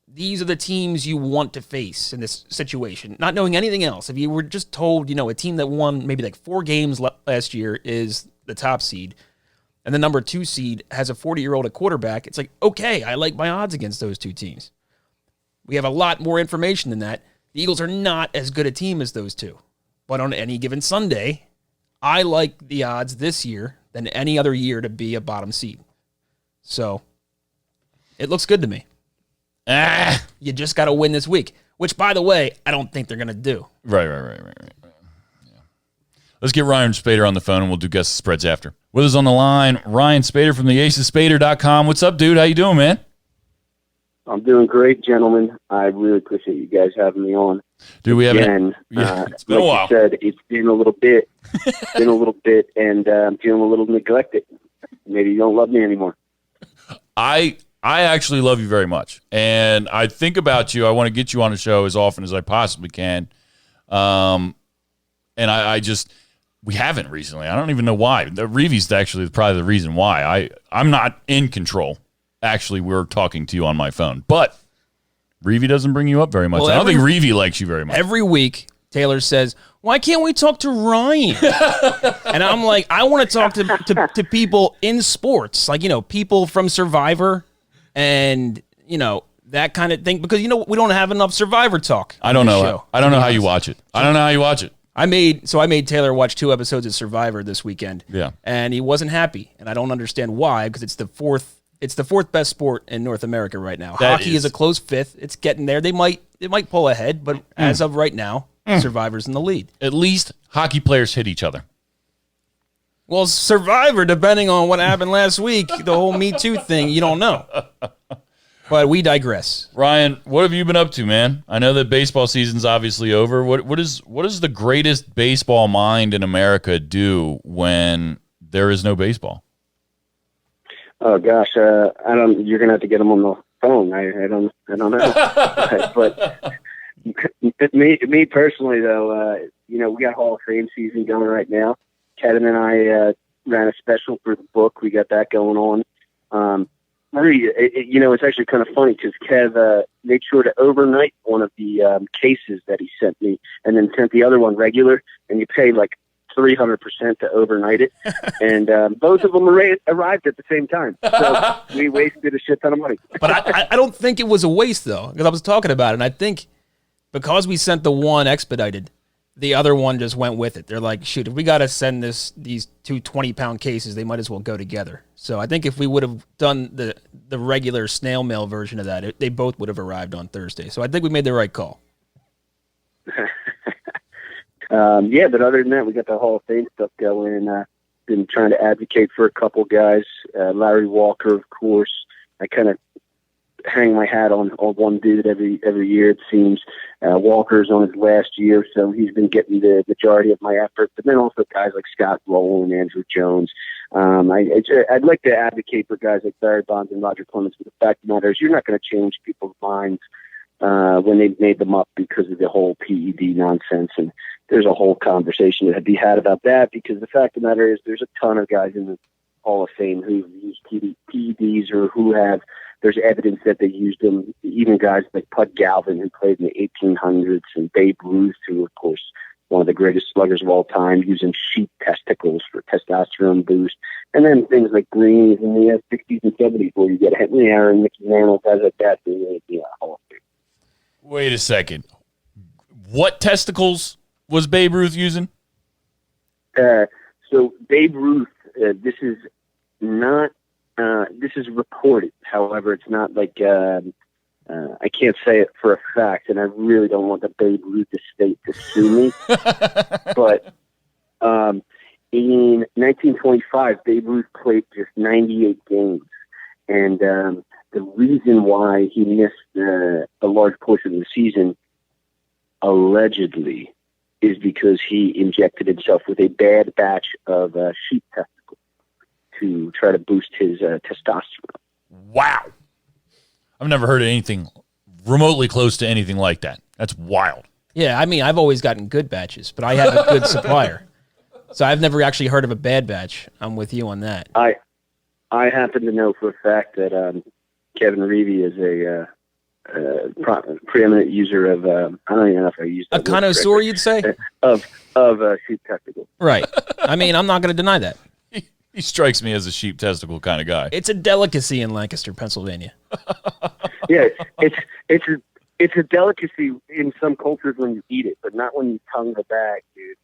these are the teams you want to face in this situation. Not knowing anything else, if you were just told, a team that won maybe like 4 games last year is the top seed, and the number 2 seed has a 40-year-old at quarterback, it's like, okay, I like my odds against those 2 teams. We have a lot more information than that. The Eagles are not as good a team as those 2. But on any given Sunday, I like the odds this year than any other year to be a bottom seed. So it looks good to me. You just got to win this week, which, by the way, I don't think they're going to do. Right. Yeah. Let's get Ryan Spader on the phone, and we'll do guess the spreads after. With us on the line, Ryan Spader from the acespader.com. What's up, dude? How you doing, man? I'm doing great, gentlemen. I really appreciate you guys having me on. Dude, we haven't. It's been a while. You said, it's been a little bit, and I'm feeling a little neglected. Maybe you don't love me anymore. I actually love you very much, and I think about you. I want to get you on the show as often as I possibly can. And we haven't recently. I don't even know why. The Reevy's actually probably the reason why. I'm not in control. Actually, we're talking to you on my phone, but Reevy doesn't bring you up very much. Well, I don't think Reevy likes you very much. Every week, Taylor says, why can't we talk to Ryan? And I'm like, I want to talk to people in sports, like, people from Survivor and, that kind of thing, because, we don't have enough Survivor talk. I don't know. Show. I don't know how you watch it. I don't know how you watch it. I made Taylor watch 2 episodes of Survivor this weekend. Yeah. And he wasn't happy, and I don't understand why, because it's the fourth best sport in North America right now. Hockey is a close 5th. It's getting there. They might pull ahead, but as of right now, Survivor's in the lead. At least hockey players hit each other. Well, Survivor, depending on what happened last week, the whole Me Too thing, you don't know. But we digress. Ryan, what have you been up to, man? I know that baseball season's obviously over. What does the greatest baseball mind in America do when there is no baseball? Oh gosh, I don't. You're gonna have to get them on the phone. I don't know. But me personally, though, we got Hall of Fame season going right now. Kevin and I ran a special for the book. We got that going on. It's actually kind of funny because Kev made sure to overnight one of the cases that he sent me, and then sent the other one regular. And you pay like 300% to overnight it, and both of them arrived at the same time. So we wasted a shit ton of money. But I don't think it was a waste, though, because I was talking about it, and I think because we sent the one expedited, the other one just went with it. They're like, shoot, if we got to send these 2 20-pound cases, they might as well go together. So I think if we would have done the regular snail mail version of that, they both would have arrived on Thursday. So I think we made the right call. But other than that, we got the Hall of Fame stuff going, and been trying to advocate for a couple guys. Larry Walker, of course, I kind of hang my hat on one dude every year, it seems. Walker's on his last year, so he's been getting the majority of my effort. But then also guys like Scott Rowland, Andrew Jones. I'd like to advocate for guys like Barry Bonds and Roger Clemens, but the fact of the matter is you're not going to change people's minds when they've made them up because of the whole PED nonsense. And there's a whole conversation to be had about that, because the fact of the matter is there's a ton of guys in the Hall of Fame who've used PEDs or who have, there's evidence that they used them, even guys like Pud Galvin, who played in the 1800s, and Babe Ruth, who, of course, one of the greatest sluggers of all time, using sheep testicles for testosterone boost. And then things like Greens in the 60s and 70s, where you get Henry Aaron, Mickey Mantle, guys like that, in the Hall of Fame. Wait a second. What testicles was Babe Ruth using? So Babe Ruth, this is not, this is reported. However, it's not like, I can't say it for a fact, and I really don't want the Babe Ruth estate to sue me. But in 1925, Babe Ruth played just 98 games. And the reason why he missed a large portion of the season, allegedly, is because he injected himself with a bad batch of sheep testicles to try to boost his testosterone. Wow. I've never heard of anything remotely close to anything like that. That's wild. Yeah, I mean, I've always gotten good batches, but I have a good supplier. So I've never actually heard of a bad batch. I'm with you on that. I happen to know for a fact that Kevin Reavy is a preeminent user of, I don't even know if I used that a connoisseur, you'd say? Of sheep testicles. Right. I mean, I'm not going to deny that. He strikes me as a sheep testicle kind of guy. It's a delicacy in Lancaster, Pennsylvania. Yeah, it's a delicacy in some cultures when you eat it, but not when you tongue the bag, dude.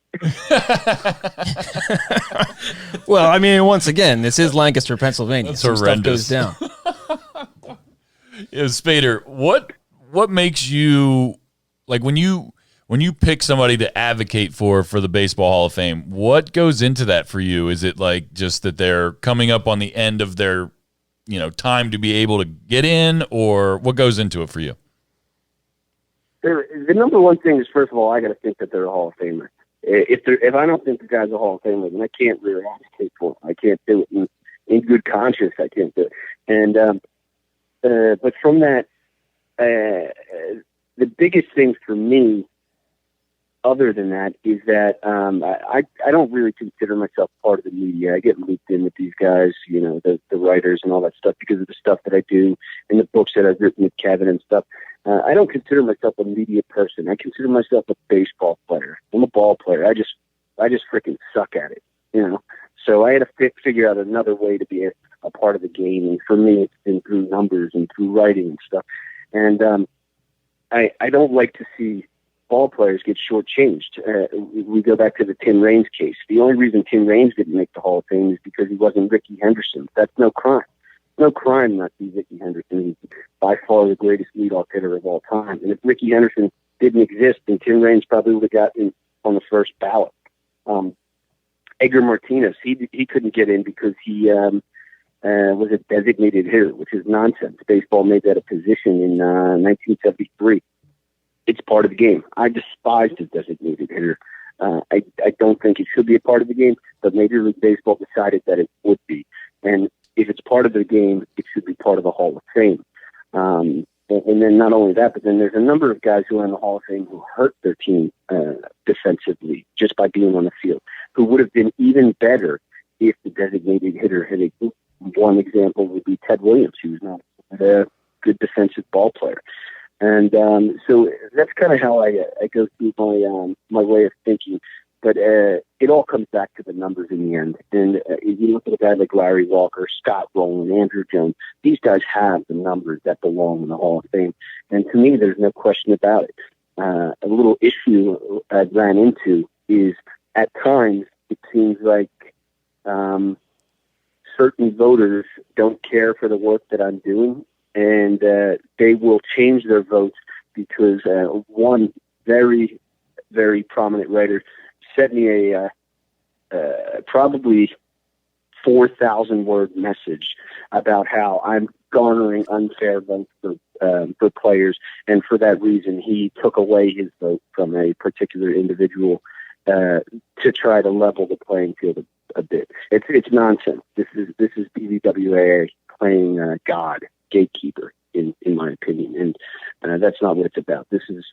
Well, I mean, once again, this is Lancaster, Pennsylvania. That's Some horrendous. stuff goes down. Yeah, Spader, what makes you, like, when you pick somebody to advocate for the Baseball Hall of Fame, what goes into that for you? Is it like just that they're coming up on the end of their, time to be able to get in, or what goes into it for you? The number one thing is, first of all, I got to think that they're a Hall of Famer. If I don't think the guy's a Hall of Famer, then I can't really advocate for him. I can't do it in good conscience. I can't do it. And but from that, the biggest thing for me, other than that, is that I don't really consider myself part of the media. I get looped in with these guys, the writers and all that stuff, because of the stuff that I do and the books that I've written with Kevin and stuff. I don't consider myself a media person. I consider myself a baseball player. I'm a ball player. I just freaking suck at it, So I had to figure out another way to be a part of the game. And for me, it's been through numbers and through writing and stuff. And I don't like to see ball players get shortchanged. We go back to the Tim Raines case. The only reason Tim Raines didn't make the Hall of Fame is because he wasn't Ricky Henderson. That's no crime. No crime not to be Ricky Henderson. He's by far the greatest leadoff hitter of all time. And if Ricky Henderson didn't exist, then Tim Raines probably would have gotten on the first ballot. Edgar Martinez, he couldn't get in because he was a designated hitter, which is nonsense. Baseball made that a position in 1973. It's part of the game. I despise the designated hitter. I don't think it should be a part of the game, but Major League Baseball decided that it would be. And if it's part of the game, it should be part of the Hall of Fame. And then not only that, but then there's a number of guys who are in the Hall of Fame who hurt their team defensively just by being on the field, who would have been even better if the designated hitter had a one example would be Ted Williams, who was not a good defensive ball player. And so that's kind of how I go through my way of thinking. But it all comes back to the numbers in the end. And if you look at a guy like Larry Walker, Scott Rowland, Andrew Jones, these guys have the numbers that belong in the Hall of Fame. And to me, there's no question about it. A little issue I ran into is at times it seems like certain voters don't care for the work that I'm doing, and they will change their votes because one very, very prominent writer sent me a probably 4,000-word message about how I'm garnering unfair votes for players, and for that reason, he took away his vote from a particular individual to try to level the playing field a bit. It's nonsense. This is BBWAA playing God, gatekeeper, in my opinion, and that's not what it's about. This is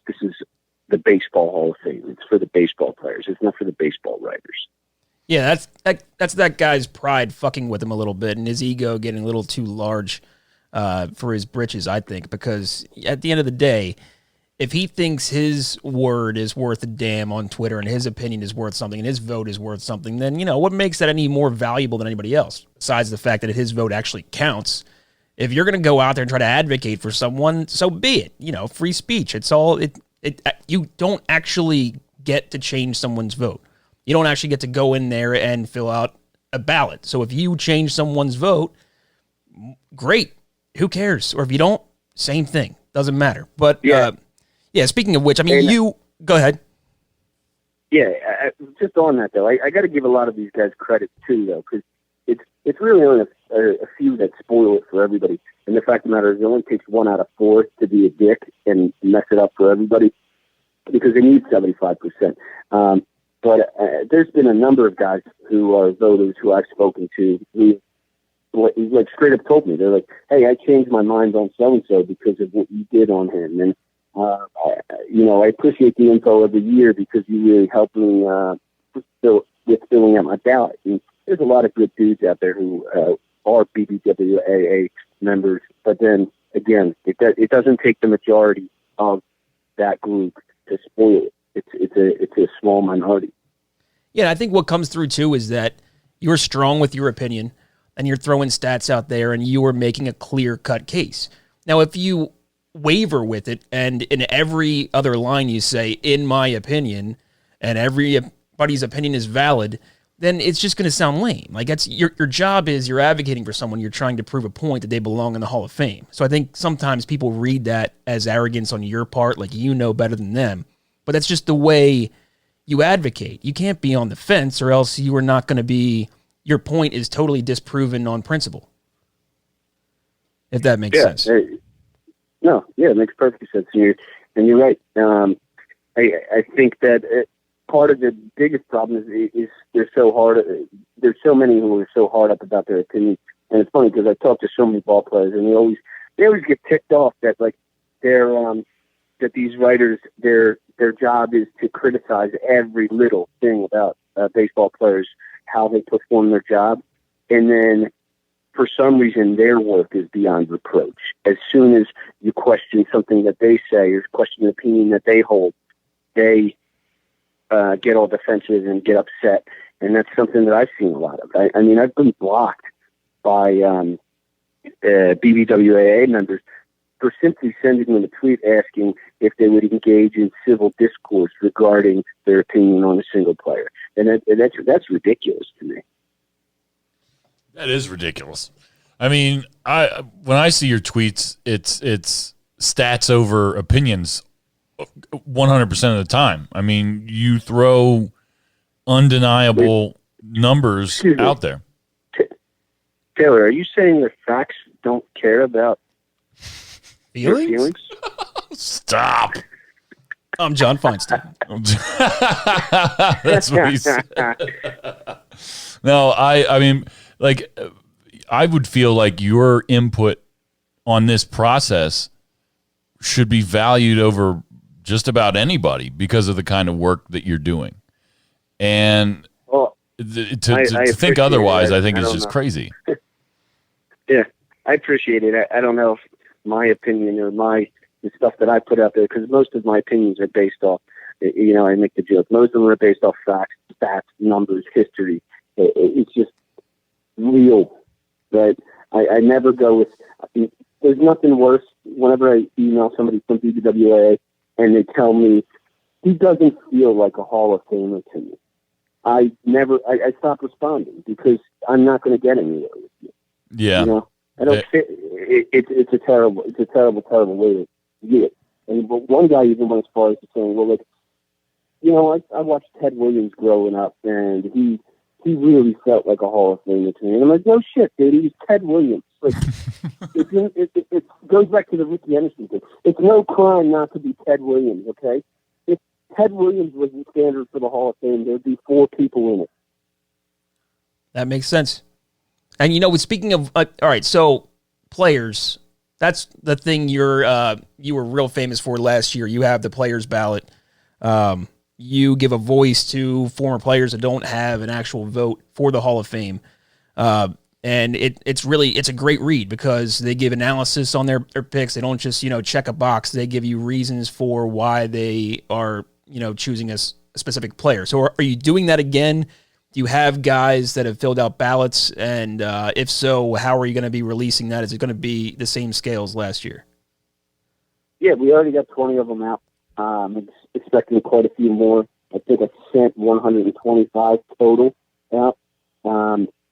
the Baseball Hall of Fame. It's for the baseball players. It's not for the baseball writers. Yeah, that's that guy's pride fucking with him a little bit, and his ego getting a little too large for his britches, I think, because at the end of the day, if he thinks his word is worth a damn on Twitter and his opinion is worth something and his vote is worth something, then, what makes that any more valuable than anybody else, besides the fact that his vote actually counts? If you're going to go out there and try to advocate for someone, so be it. Free speech. It's all you don't actually get to change someone's vote. You don't actually get to go in there and fill out a ballot. So if you change someone's vote, great. Who cares? Or if you don't, same thing. Doesn't matter. But, speaking of which, you... Go ahead. Yeah, just on that, though, I got to give a lot of these guys credit, too, though, because it's really only a few that spoil it for everybody. And the fact of the matter is it only takes 1 out of 4 to be a dick and mess it up for everybody, because they need 75%. But there's been a number of guys who are voters who I've spoken to who like straight up told me, they're like, hey, I changed my mind on so-and-so because of what you did on him. And, I appreciate the info every year because you really helped me with filling out my ballot. And there's a lot of good dudes out there who are BBWAA members. But then, again, it doesn't take the majority of that group to spoil it. It's a small minority. Yeah, I think what comes through, too, is that you're strong with your opinion, and you're throwing stats out there, and you are making a clear-cut case. Now, if you waver with it, and in every other line you say, in my opinion, and everybody's opinion is valid, then it's just going to sound lame. Like, that's your job is you're advocating for someone, you're trying to prove a point that they belong in the Hall of Fame. So I think sometimes people read that as arrogance on your part, like you know better than them. But that's just the way you advocate. You can't be on the fence, or else you are not going to be... Your point is totally disproven on principle. If that makes sense. It makes perfect sense. And you're right. I think that part of the biggest problem is they're so hard. There's so many who are so hard up about their opinion. And it's funny because I talk to so many ball players, and they always get ticked off that that these writers, their job is to criticize every little thing about baseball players, how they perform their job. And then for some reason, their work is beyond reproach. As soon as you question something that they say or question an opinion that they hold, they get all defensive and get upset. And that's something that I've seen a lot of. I've been blocked by BBWAA members for simply sending them a tweet asking if they would engage in civil discourse regarding their opinion on a single player. And that's ridiculous to me. That is ridiculous. When I see your tweets, it's stats over opinions 100% of the time. You throw undeniable numbers out there. Taylor, are you saying that facts don't care about feelings? Stop. I'm John Feinstein. That's what he said. No, I would feel like your input on this process should be valued over just about anybody because of the kind of work that you're doing. And to think otherwise, I think is just crazy. Yeah, I appreciate it. I don't know if my opinion or the stuff that I put out there, because most of my opinions are based off, I make the joke, most of them are based off facts, stats, numbers, history. It's just real. But I never go with, there's nothing worse whenever I email somebody from BBWA and they tell me, he doesn't feel like a Hall of Famer to me. I stop responding because I'm not going to get anywhere with you. Yeah. I don't fit. It's a terrible way to view it. And one guy even went as far as saying, well, I watched Ted Williams growing up, and he he really felt like a Hall of Famer to me. And I'm like, no shit, dude. He's Ted Williams. Like, it goes back to the Ricky Anderson thing. It's no crime not to be Ted Williams, okay? If Ted Williams was the standard for the Hall of Fame, there'd be 4 people in it. That makes sense. And, speaking of, all right, so players, that's the thing you were real famous for last year. You have the players ballot. You give a voice to former players that don't have an actual vote for the Hall of Fame. And it's a great read because they give analysis on their picks. They don't just, check a box. They give you reasons for why they are, choosing a specific player. So are you doing that again? Do you have guys that have filled out ballots? And if so, how are you going to be releasing that? Is it going to be the same scale as last year? Yeah, we already got 20 of them out. I'm expecting quite a few more. I think I sent 125 total out.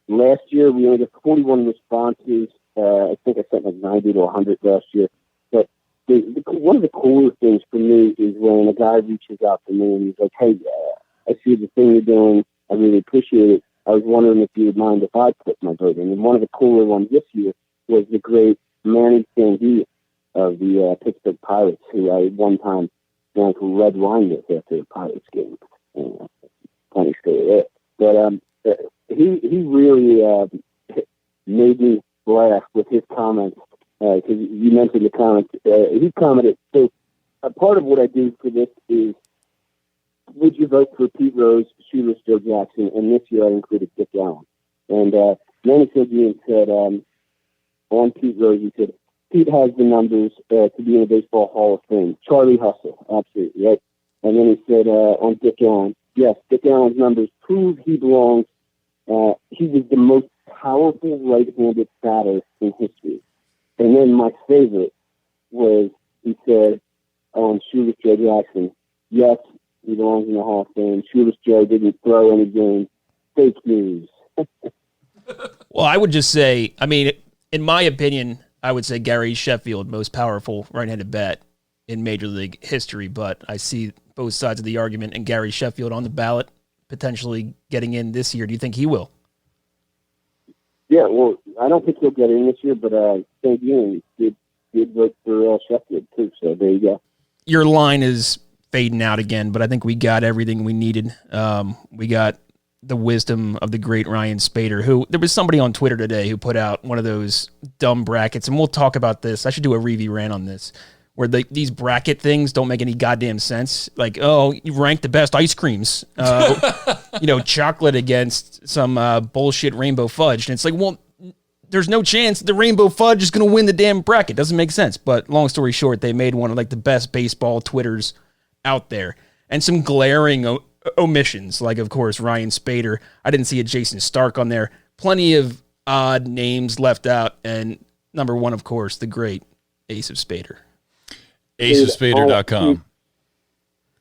Last year, we only got 41 responses. I think I sent like 90 to 100 last year. But one of the cooler things for me is when a guy reaches out to me and he's like, hey, I see the thing you're doing. I really appreciate it. I was wondering if you would mind if I put my vote in. And one of the cooler ones this year was the great Manny Sandia of the Pittsburgh Pirates, who I one time drank red wine with after the Pirates game. Funny story there. But he really made me laugh with his comments because you mentioned the comments. He commented, so a part of what I do for this is, would you vote for Pete Rose, Shoeless Joe Jackson? And this year I included Dick Allen. And Manny Sandia said on Pete Rose, he said, Pete has the numbers to be in the Baseball Hall of Fame. Charlie Hustle, absolutely, right? And then he said on Dick Allen, yes, Dick Allen's numbers prove he belongs. He was the most powerful right-handed batter in history. And then my favorite was, he said on Shoeless Joe Jackson, yes, he belongs in the Hall of Fame. Shoeless Joe didn't throw any games. Fake news. Well, I would just say, in my opinion, I would say Gary Sheffield, most powerful right-handed bat in Major League history, but I see both sides of the argument, and Gary Sheffield on the ballot potentially getting in this year. Do you think he will? Yeah, well, I don't think he'll get in this year, but St. Dean did vote for Sheffield, too, so there you go. Your line is fading out again, but I think we got everything we needed. We got the wisdom of the great Ryan Spader, who there was somebody on Twitter today who put out one of those dumb brackets, and we'll talk about this. I should do a Reevy rant on this, where these bracket things don't make any goddamn sense. Like, oh, you rank the best ice creams, chocolate against some bullshit rainbow fudge. And it's like, well, there's no chance the rainbow fudge is going to win the damn bracket. Doesn't make sense. But long story short, they made one of like the best baseball Twitters out there, and some glaring omissions, like, of course, Ryan Spader. I didn't see a Jason Stark on there. Plenty of odd names left out, and number one, of course, the great Ace of Spader. AceofSpader.com.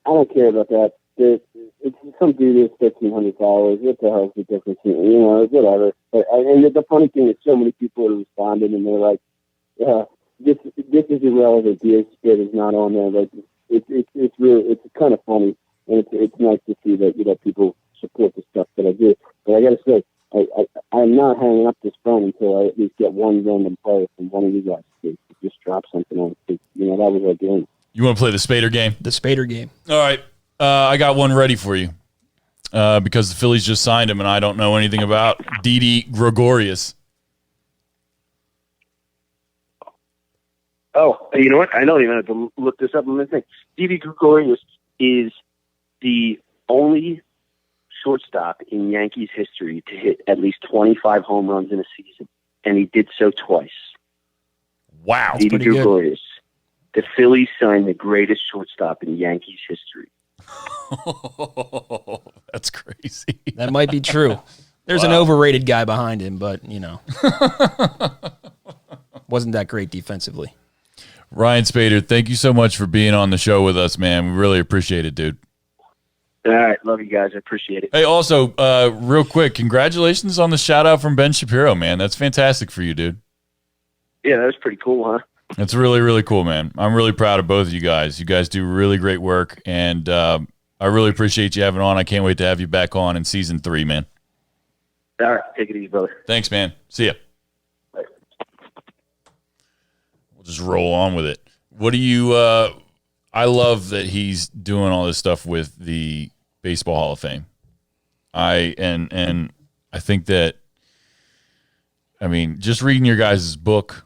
I don't care about that. It's some dude is $1,500. What the hell's the difference? Whatever. And the funny thing is, so many people are responding, and they're like, "This is irrelevant. The Ace of Spader is not on there." Like, it's really, it's kind of funny, and it's nice to see that people support the stuff that I do. But I got to say, I'm not hanging up this phone until I at least get one random player from one of you guys to just drop something on it. That was our game. You want to play the Spader game? The Spader game. All right. I got one ready for you because the Phillies just signed him, and I don't know anything about Didi Gregorius. Oh, you know what? I don't even have to look this up. I'm going to think. Didi Gregorius is the only shortstop in Yankees history to hit at least 25 home runs in a season, and he did so twice. Wow. Didi Gregorius. The Phillies signed the greatest shortstop in Yankees history. That's crazy. That might be true. There's an overrated guy behind him, but, wasn't that great defensively. Ryan Spader, thank you so much for being on the show with us, man. We really appreciate it, dude. All right. Love you guys. I appreciate it. Hey, also, real quick, congratulations on the shout-out from Ben Shapiro, man. That's fantastic for you, dude. Yeah, that was pretty cool, huh? That's really, really cool, man. I'm really proud of both of you guys. You guys do really great work, and I really appreciate you having on. I can't wait to have you back on in season 3, man. All right. Take it easy, brother. Thanks, man. See ya. Bye. We'll just roll on with it. What do you I love that he's doing all this stuff with the Baseball Hall of Fame. And I think that, I mean, just reading your guys' book,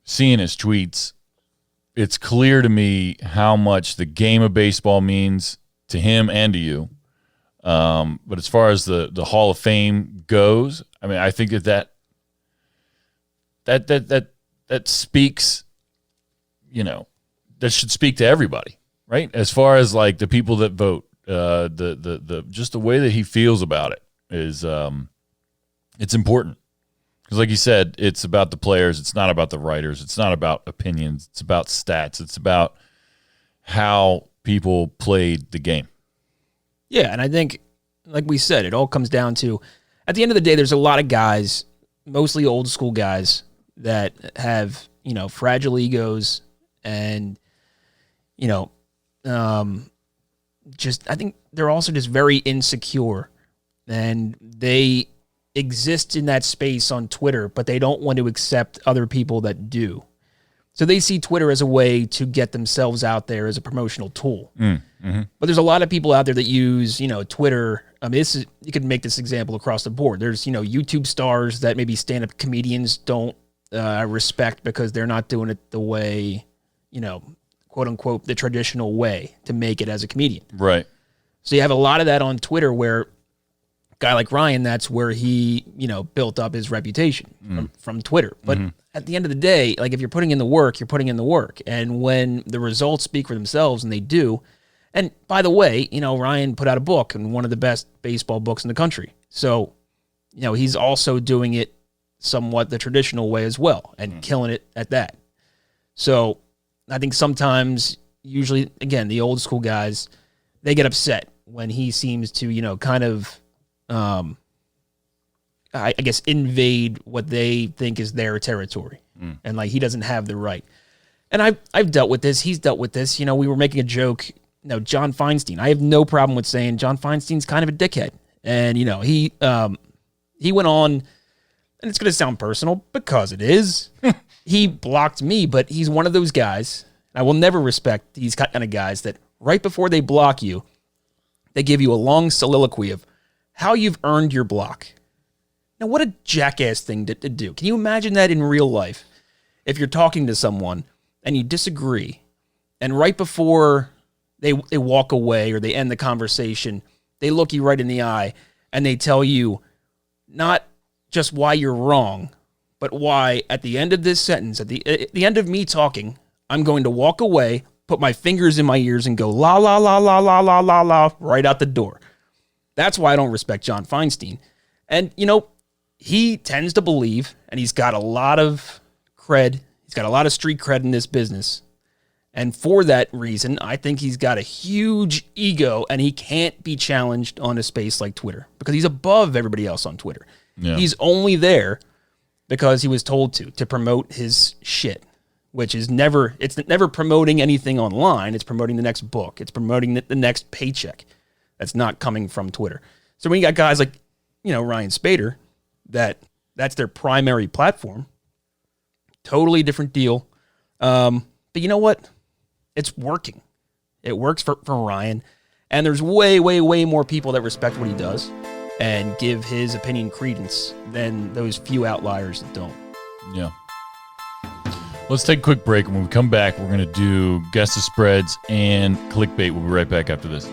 seeing his tweets, it's clear to me how much the game of baseball means to him and to you. But as far as the Hall of Fame goes, I mean, I think that speaks, you know, that should speak to everybody, right? As far as like the people that vote, the just the way that he feels about it is, it's important. Because like you said, it's about the players. It's not about the writers. It's not about opinions. It's about stats. It's about how people played the game. Yeah, and I think, like we said, it all comes down to, at the end of the day, there's a lot of guys, mostly old school guys, that have, you know, fragile egos and, you know, just, I think they're also just very insecure, and they exist in that space on Twitter, but they don't want to accept other people that do. So they see Twitter as a way to get themselves out there as a promotional tool. Mm-hmm. But there's a lot of people out there that use, you know, Twitter. I mean, you could make this example across the board. There's, you know, YouTube stars that maybe stand-up comedians don't respect because they're not doing it the way, you know, quote unquote, the traditional way to make it as a comedian. Right. So you have a lot of that on Twitter where a guy like Ryan, that's where he, you know, built up his reputation from Twitter. But at the end of the day, like, if you're putting in the work, you're putting in the work. And when the results speak for themselves, and they do. And by the way, you know, Ryan put out a book, and one of the best baseball books in the country. So, you know, he's also doing it somewhat the traditional way as well, and killing it at that. So I think sometimes, usually, again, the old school guys, they get upset when he seems to, you know, kind of, I guess, invade what they think is their territory. And like, he doesn't have the right. And I've dealt with this. He's dealt with this. You know, we were making a joke, you know, John Feinstein. I have no problem with saying John Feinstein's kind of a dickhead. And, you know, he went on, and it's going to sound personal because it is. He blocked me, but he's one of those guys. I will never respect these kind of guys that right before they block you, they give you a long soliloquy of how you've earned your block. Now, what a jackass thing to do. Can you imagine that in real life? If you're talking to someone and you disagree, and right before they walk away or they end the conversation, they look you right in the eye and they tell you not just why you're wrong, but why at the end of this sentence, at the end of me talking, I'm going to walk away, put my fingers in my ears, and go la, la, la, la, la, la, la, la, right out the door. That's why I don't respect John Feinstein. And, you know, he tends to believe, and he's got a lot of cred, he's got a lot of street cred in this business. And for that reason, I think he's got a huge ego, and he can't be challenged on a space like Twitter because he's above everybody else on Twitter. Yeah. He's only there because he was told to promote his shit, which is never promoting anything online. It's promoting the next book. It's promoting the next paycheck that's not coming from Twitter. So when you got guys like, you know, Ryan Spader, that's their primary platform, totally different deal. But you know what? It's working. It works for Ryan. And there's way, way, way more people that respect what he does and give his opinion credence than those few outliers that don't. Yeah. Let's take a quick break. When we come back, we're going to do guess the spreads and clickbait. We'll be right back after this.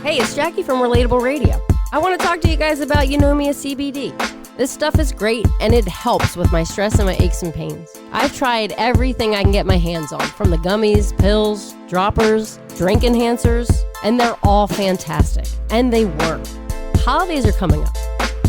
Hey, it's Jackie from Relatable Radio. I want to talk to you guys about Eunomia CBD. This stuff is great, and it helps with my stress and my aches and pains. I've tried everything I can get my hands on, from the gummies, pills, droppers, drink enhancers, and they're all fantastic, and they work. Holidays are coming up.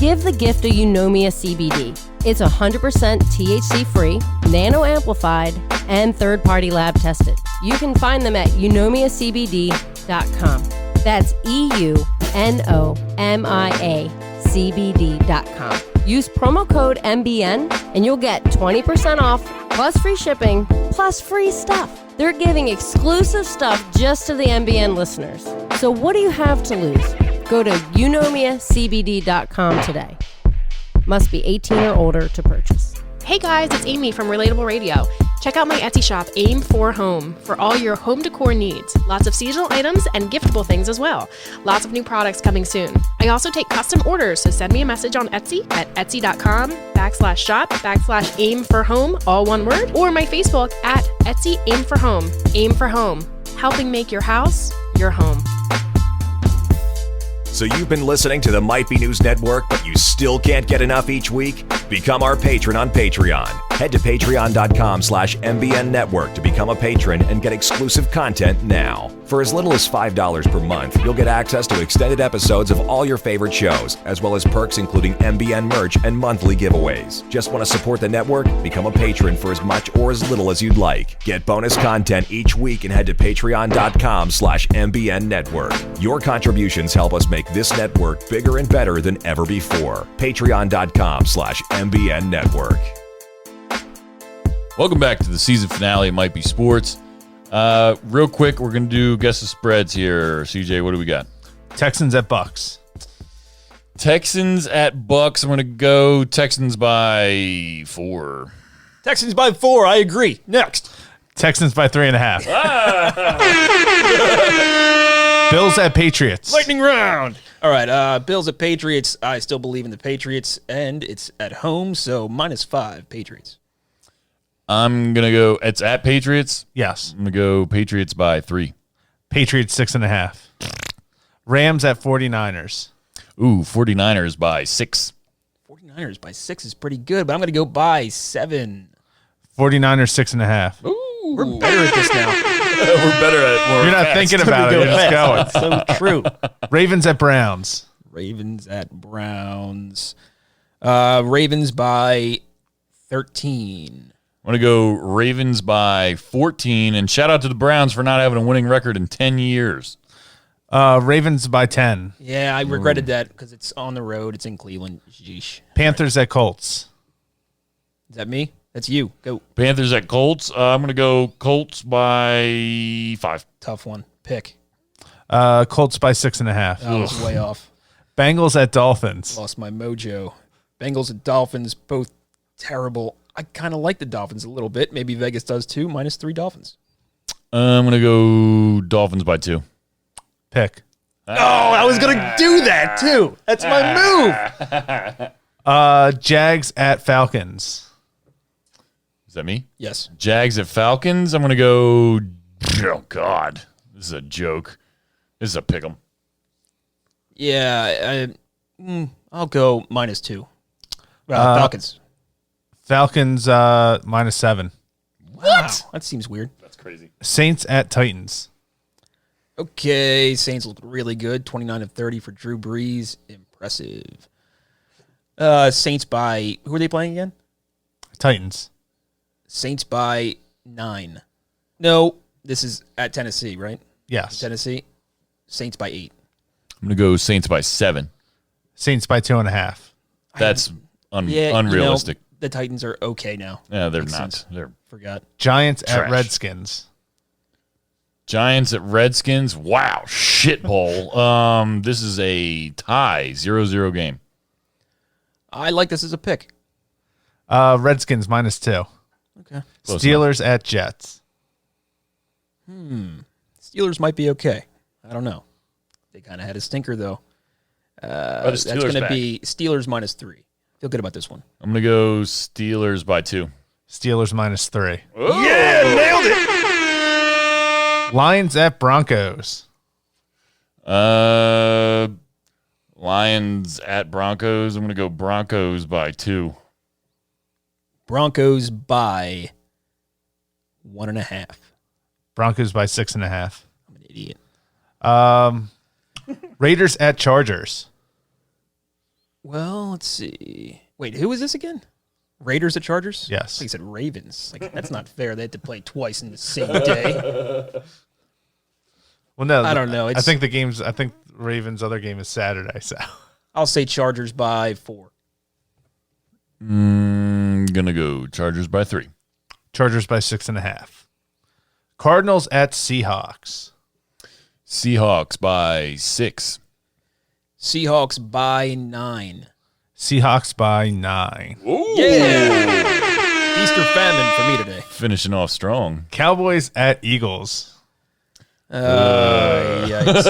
Give the gift of Eunomia CBD. It's 100% THC-free, nano-amplified, and third-party lab tested. You can find them at eunomiacbd.com. That's EUNOMIACBD.com. Use promo code MBN and you'll get 20% off, plus free shipping, plus free stuff. They're giving exclusive stuff just to the MBN listeners. So what do you have to lose? Go to eunomiacbd.com today. Must be 18 or older to purchase. Hey guys, it's Amy from Relatable Radio. Check out my Etsy shop, Aim for Home, for all your home decor needs. Lots of seasonal items and giftable things as well. Lots of new products coming soon. I also take custom orders, so send me a message on Etsy at etsy.com/shop/aim for home, all one word, or my Facebook at Etsy Aim for Home. Aim for Home, helping make your house your home. So you've been listening to the Might Be News Network, but you still can't get enough each week? Become our patron on Patreon. Head to patreon.com/MBN Network to become a patron and get exclusive content now. For as little as $5 per month, you'll get access to extended episodes of all your favorite shows, as well as perks including MBN merch and monthly giveaways. Just want to support the network? Become a patron for as much or as little as you'd like. Get bonus content each week and head to patreon.com/MBN Network. Your contributions help us make this network bigger and better than ever before. Patreon.com/MBN Network. Welcome back to the season finale of Might Be Sports. Real quick, we're going to do guess the spreads here. CJ, what do we got? Texans at Bucks. Texans at Bucks. I'm going to go Texans by 4. Texans by 4. I agree. Next. Texans by 3.5. Bills at Patriots. Lightning round. All right. Bills at Patriots. I still believe in the Patriots, and it's at home, so -5 Patriots. I'm going to go, it's at Patriots. Yes. I'm going to go Patriots by 3. Patriots 6.5. Rams at 49ers. Ooh, 49ers by 6. 49ers by 6 is pretty good, but I'm going to go by 7. 49ers 6.5. Ooh. We're better at this now. We're better at it. You're not thinking about it. You're just going. So true. Ravens at Browns. Ravens at Browns. Ravens by 13. I'm going to go Ravens by 14, and shout out to the Browns for not having a winning record in 10 years. Ravens by 10. Yeah, I regretted that because it's on the road. It's in Cleveland. Sheesh. Panthers at Colts. Is that me? That's you. Go. Panthers at Colts. I'm going to go Colts by 5. Tough one. Pick. Colts by 6.5. I was way off. Bengals at Dolphins. Lost my mojo. Bengals and Dolphins, both terrible. I kind of like the Dolphins a little bit. Maybe Vegas does too. -3 Dolphins. I'm going to go Dolphins by 2. Pick. Oh, I was going to do that too. That's my move. Jags at Falcons. Is that me? Yes. Jags at Falcons. I'm going to go, oh, God. This is a joke. This is a pick 'em. Yeah, I'll go -2. Falcons. Falcons -7. What? Wow, that seems weird. That's crazy. Saints at Titans. Okay, Saints look really good. 29-30 for Drew Brees. Impressive. Saints by, who are they playing again? Titans. Saints by 9. No, this is at Tennessee, right? Yes. Tennessee. Saints by 8. I'm going to go Saints by 7. Saints by 2.5. That's unrealistic. You know, the Titans are okay now. Yeah, they're Makes not. sense. They're Forgot. Giants Trash. at Redskins. Giants at Redskins. Wow, shit bowl. This is a tie, 0-0 game. I like this as a pick. Redskins -2. Okay. Close Steelers at Jets. Steelers might be okay. I don't know. They kind of had a stinker, though. That's going to be Steelers -3. Feel good about this one. I'm going to go Steelers by 2. Steelers -3. Yeah, nailed it. Lions at Broncos. Lions at Broncos. I'm going to go Broncos by 2. Broncos by 1.5. Broncos by 6.5. I'm an idiot. Raiders at Chargers. Well, let's see. Wait, who is this again? Raiders at Chargers? Yes. I think he said Ravens. Like, that's not fair. They had to play twice in the same day. Well, no, I don't know. I think Ravens' other game is Saturday, so I'll say Chargers by 4. Gonna go Chargers by 3. Chargers by 6.5. Cardinals at Seahawks. Seahawks by 6. Seahawks by 9. Seahawks by 9. Yeah. Feast or famine for me today. Finishing off strong. Cowboys at Eagles. Yikes.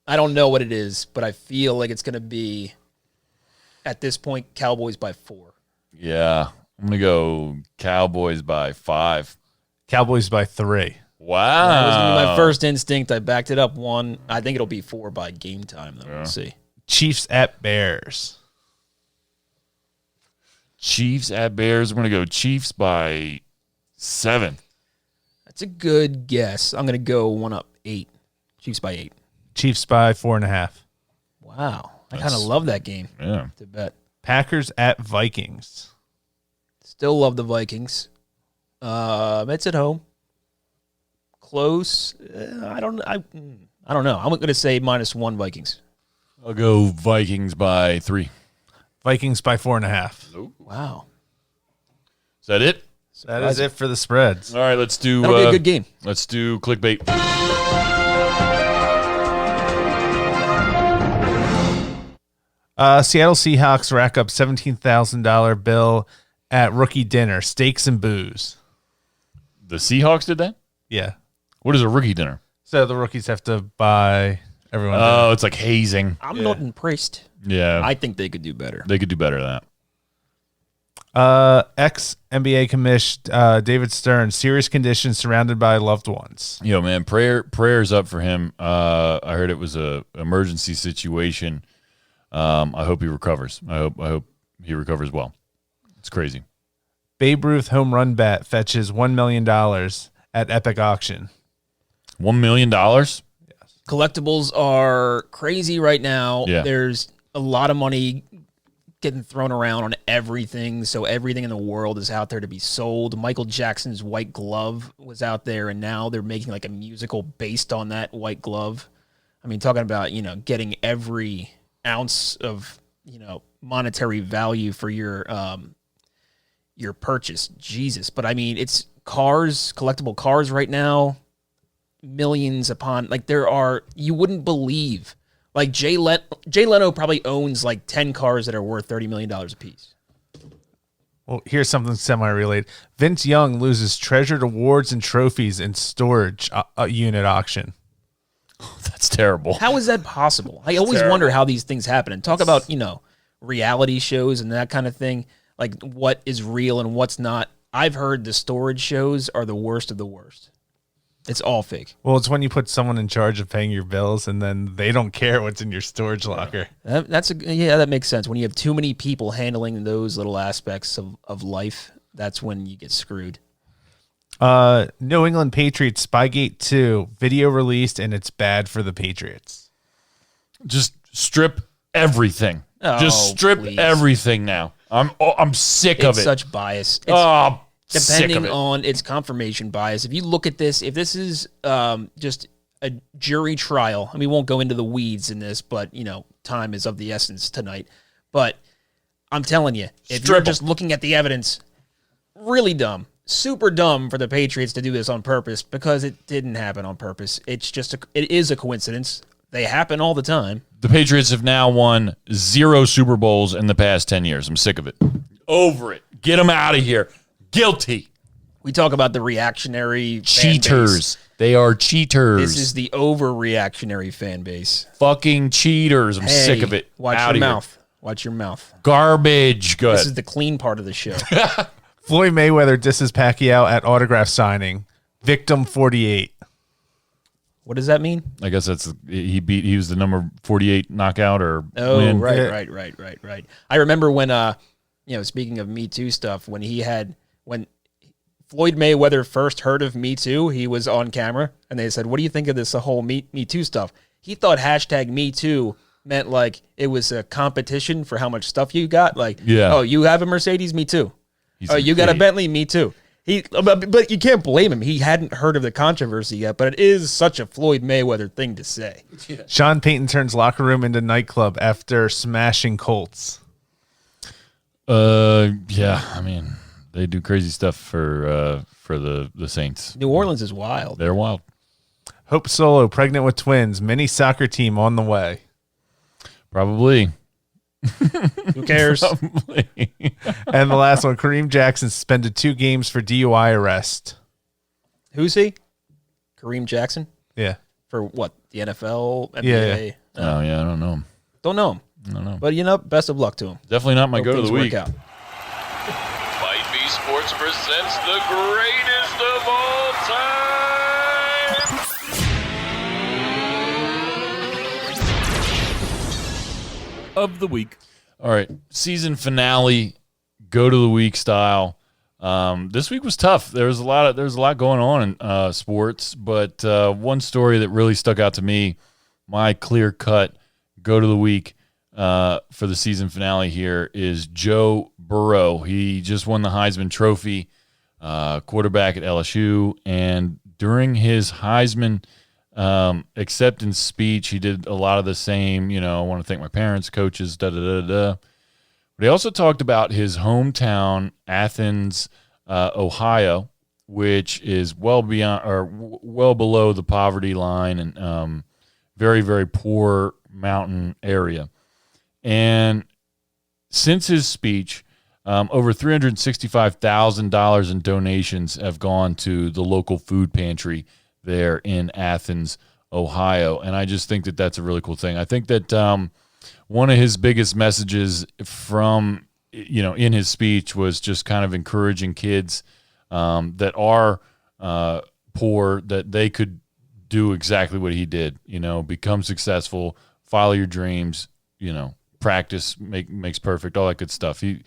I don't know what it is, but I feel like it's going to be, at this point, Cowboys by 4. Yeah. I'm going to go Cowboys by 5. Cowboys by 3. Wow. That was going to be my first instinct. I backed it up 1. I think it'll be 4 by game time, though. We'll see. Chiefs at Bears. Chiefs at Bears. I'm going to go Chiefs by 7. That's a good guess. I'm going to go 1 up, 8. Chiefs by 8. Chiefs by 4.5. Wow. I kind of love that game. Yeah. To bet. Packers at Vikings. Still love the Vikings. It's at home. Close. I don't know. I'm going to say -1 Vikings. I'll go Vikings by 3. Vikings by 4.5. Wow. Is that it? That is it for the spreads. All right, let's do. That'll be a good game. Let's do clickbait. Seattle Seahawks rack up $17,000 bill at rookie dinner, steaks and booze. The Seahawks did that? Yeah. What is a rookie dinner? So the rookies have to buy everyone. Oh, it's like hazing. I'm not impressed. Yeah. I think they could do better. They could do better than that. Ex-NBA commish David Stern, serious condition surrounded by loved ones. Yo, man, prayers up for him. I heard it was a emergency situation. I hope he recovers. I hope he recovers well. It's crazy. Babe Ruth home run bet fetches $1 million at Epic Auction. $1 million? Collectibles are crazy right now. Yeah. There's a lot of money getting thrown around on everything, so everything in the world is out there to be sold. Michael Jackson's White Glove was out there, and now they're making like a musical based on that White Glove. I mean, talking about, getting every ounce of, monetary value for your purchase. Jesus. But I mean, it's cars, collectible cars right now, millions upon, you wouldn't believe. Like Jay Leno probably owns like 10 cars that are worth $30 million a piece. Well, here's something semi-related. Vince Young loses treasured awards and trophies in storage unit auction. That's terrible. How is that possible? I always wonder how these things happen. And talk about, reality shows and that kind of thing, like what is real and what's not. I've heard the storage shows are the worst of the worst. It's all fake. Well, it's when you put someone in charge of paying your bills and then they don't care what's in your storage locker. That makes sense. When you have too many people handling those little aspects of life, that's when you get screwed. New England Patriots Spygate 2 video released, and it's bad for the Patriots. Just strip everything. Just strip everything now. I'm sick of it. It's such bias. Depending on its confirmation bias. If you look at this, if this is just a jury trial, and we won't go into the weeds in this, but, time is of the essence tonight. But I'm telling you, if you're just looking at the evidence, really dumb. Super dumb for the Patriots to do this on purpose, because it didn't happen on purpose. It's just it is a coincidence. They happen all the time. The Patriots have now won 0 Super Bowls in the past 10 years. I'm sick of it. Over it. Get them out of here. Guilty. We talk about the reactionary cheaters. They are cheaters. This is the overreactionary fan base. Fucking cheaters. I'm sick of it. Watch out your of mouth. Here. Watch your mouth. Garbage. Good. This is the clean part of the show. Floyd Mayweather disses Pacquiao at autograph signing. Victim 48. What does that mean? I guess he was the number 48 knockout or win. Right. I remember when speaking of Me Too stuff, when Floyd Mayweather first heard of Me Too, he was on camera and they said, "What do you think of this whole Me Too stuff?" He thought #Me Too meant like it was a competition for how much stuff you got. Like, oh, you have a Mercedes? Me too. You got a Bentley? Me too. But you can't blame him. He hadn't heard of the controversy yet, but it is such a Floyd Mayweather thing to say. Yeah. Sean Payton turns locker room into nightclub after smashing Colts. Yeah, I mean, they do crazy stuff for the Saints. New Orleans is wild. They're wild. Hope Solo pregnant with twins. Mini soccer team on the way. Probably. Who cares? Probably. And the last one, Kareem Jackson suspended 2 games for DUI arrest. Who's he? Kareem Jackson? Yeah. For what? The NFL? NBA? Yeah. Oh, yeah, I don't know him. Don't know him. I don't know. But, best of luck to him. Definitely not my Hope go to things the work week. out. Might Be Sports presents the greatest of all time. Of the week. All right, season finale, go to the week style. This week was tough. There was a lot going on in sports, but one story that really stuck out to me, my clear cut go to the week for the season finale here is Joe Burrow. He just won the Heisman Trophy, quarterback at LSU, and during his Heisman acceptance speech, he did a lot of the same, I want to thank my parents, coaches, da-da-da-da. But he also talked about his hometown, Athens, Ohio, which is well below the poverty line and very, very poor mountain area. And since his speech, over $365,000 in donations have gone to the local food pantry there in Athens, Ohio. And I just think that that's a really cool thing. I think that one of his biggest messages from, in his speech was just kind of encouraging kids that are poor, that they could do exactly what he did, become successful, follow your dreams, practice makes perfect, all that good stuff. He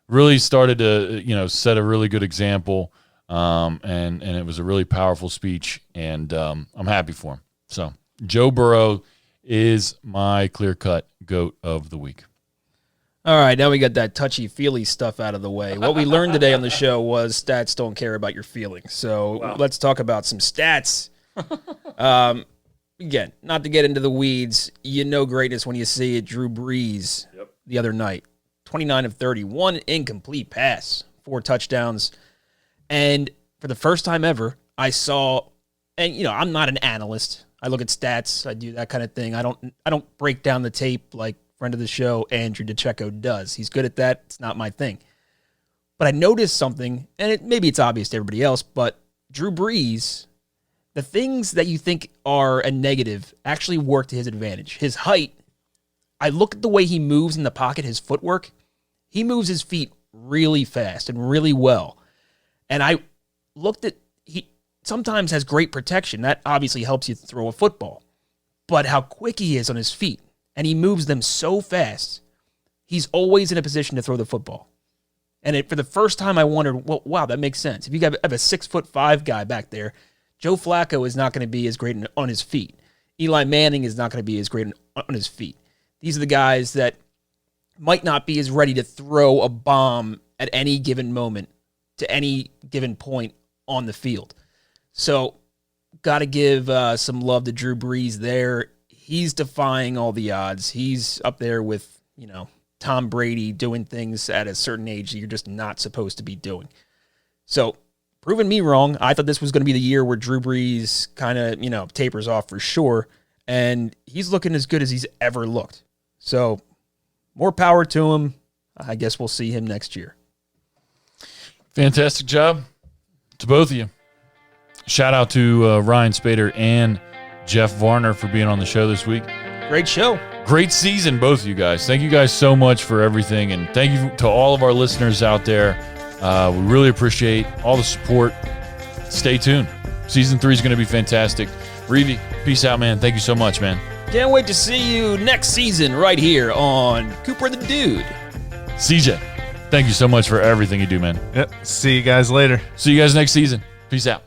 really started to, set a really good example. And it was a really powerful speech, and I'm happy for him. So Joe Burrow is my clear-cut GOAT of the week. All right, now we got that touchy-feely stuff out of the way. What we learned today on the show was stats don't care about your feelings. So Let's talk about some stats. Again, not to get into the weeds, greatness when you see it. Drew Brees the other night, 29 of 30, 1 incomplete pass, 4 touchdowns. And for the first time ever, I saw, and I'm not an analyst. I look at stats. I do that kind of thing. I don't break down the tape like friend of the show Andrew DeCecco does. He's good at that. It's not my thing. But I noticed something, and maybe it's obvious to everybody else, but Drew Brees, the things that you think are a negative actually work to his advantage. His height, I look at the way he moves in the pocket, his footwork. He moves his feet really fast and really well. And I looked at, he sometimes has great protection. That obviously helps you throw a football. But how quick he is on his feet, and he moves them so fast, he's always in a position to throw the football. And for the first time, I wondered, well, wow, that makes sense. If you have a 6'5" guy back there, Joe Flacco is not going to be as great on his feet. Eli Manning is not going to be as great on his feet. These are the guys that might not be as ready to throw a bomb at any given moment to any given point on the field. So, got to give some love to Drew Brees there. He's defying all the odds. He's up there with, Tom Brady doing things at a certain age that you're just not supposed to be doing. So, proving me wrong. I thought this was going to be the year where Drew Brees kind of, tapers off for sure. And he's looking as good as he's ever looked. So, more power to him. I guess we'll see him next year. Fantastic job to both of you. Shout out to Ryan Spader and Jeff Varner for being on the show this week. Great show. Great season, both of you guys. Thank you guys so much for everything. And thank you to all of our listeners out there. We really appreciate all the support. Stay tuned. Season 3 is going to be fantastic. Reevy, peace out, man. Thank you so much, man. Can't wait to see you next season right here on Cooper the Dude. CJ, thank you so much for everything you do, man. Yep. See you guys later. See you guys next season. Peace out.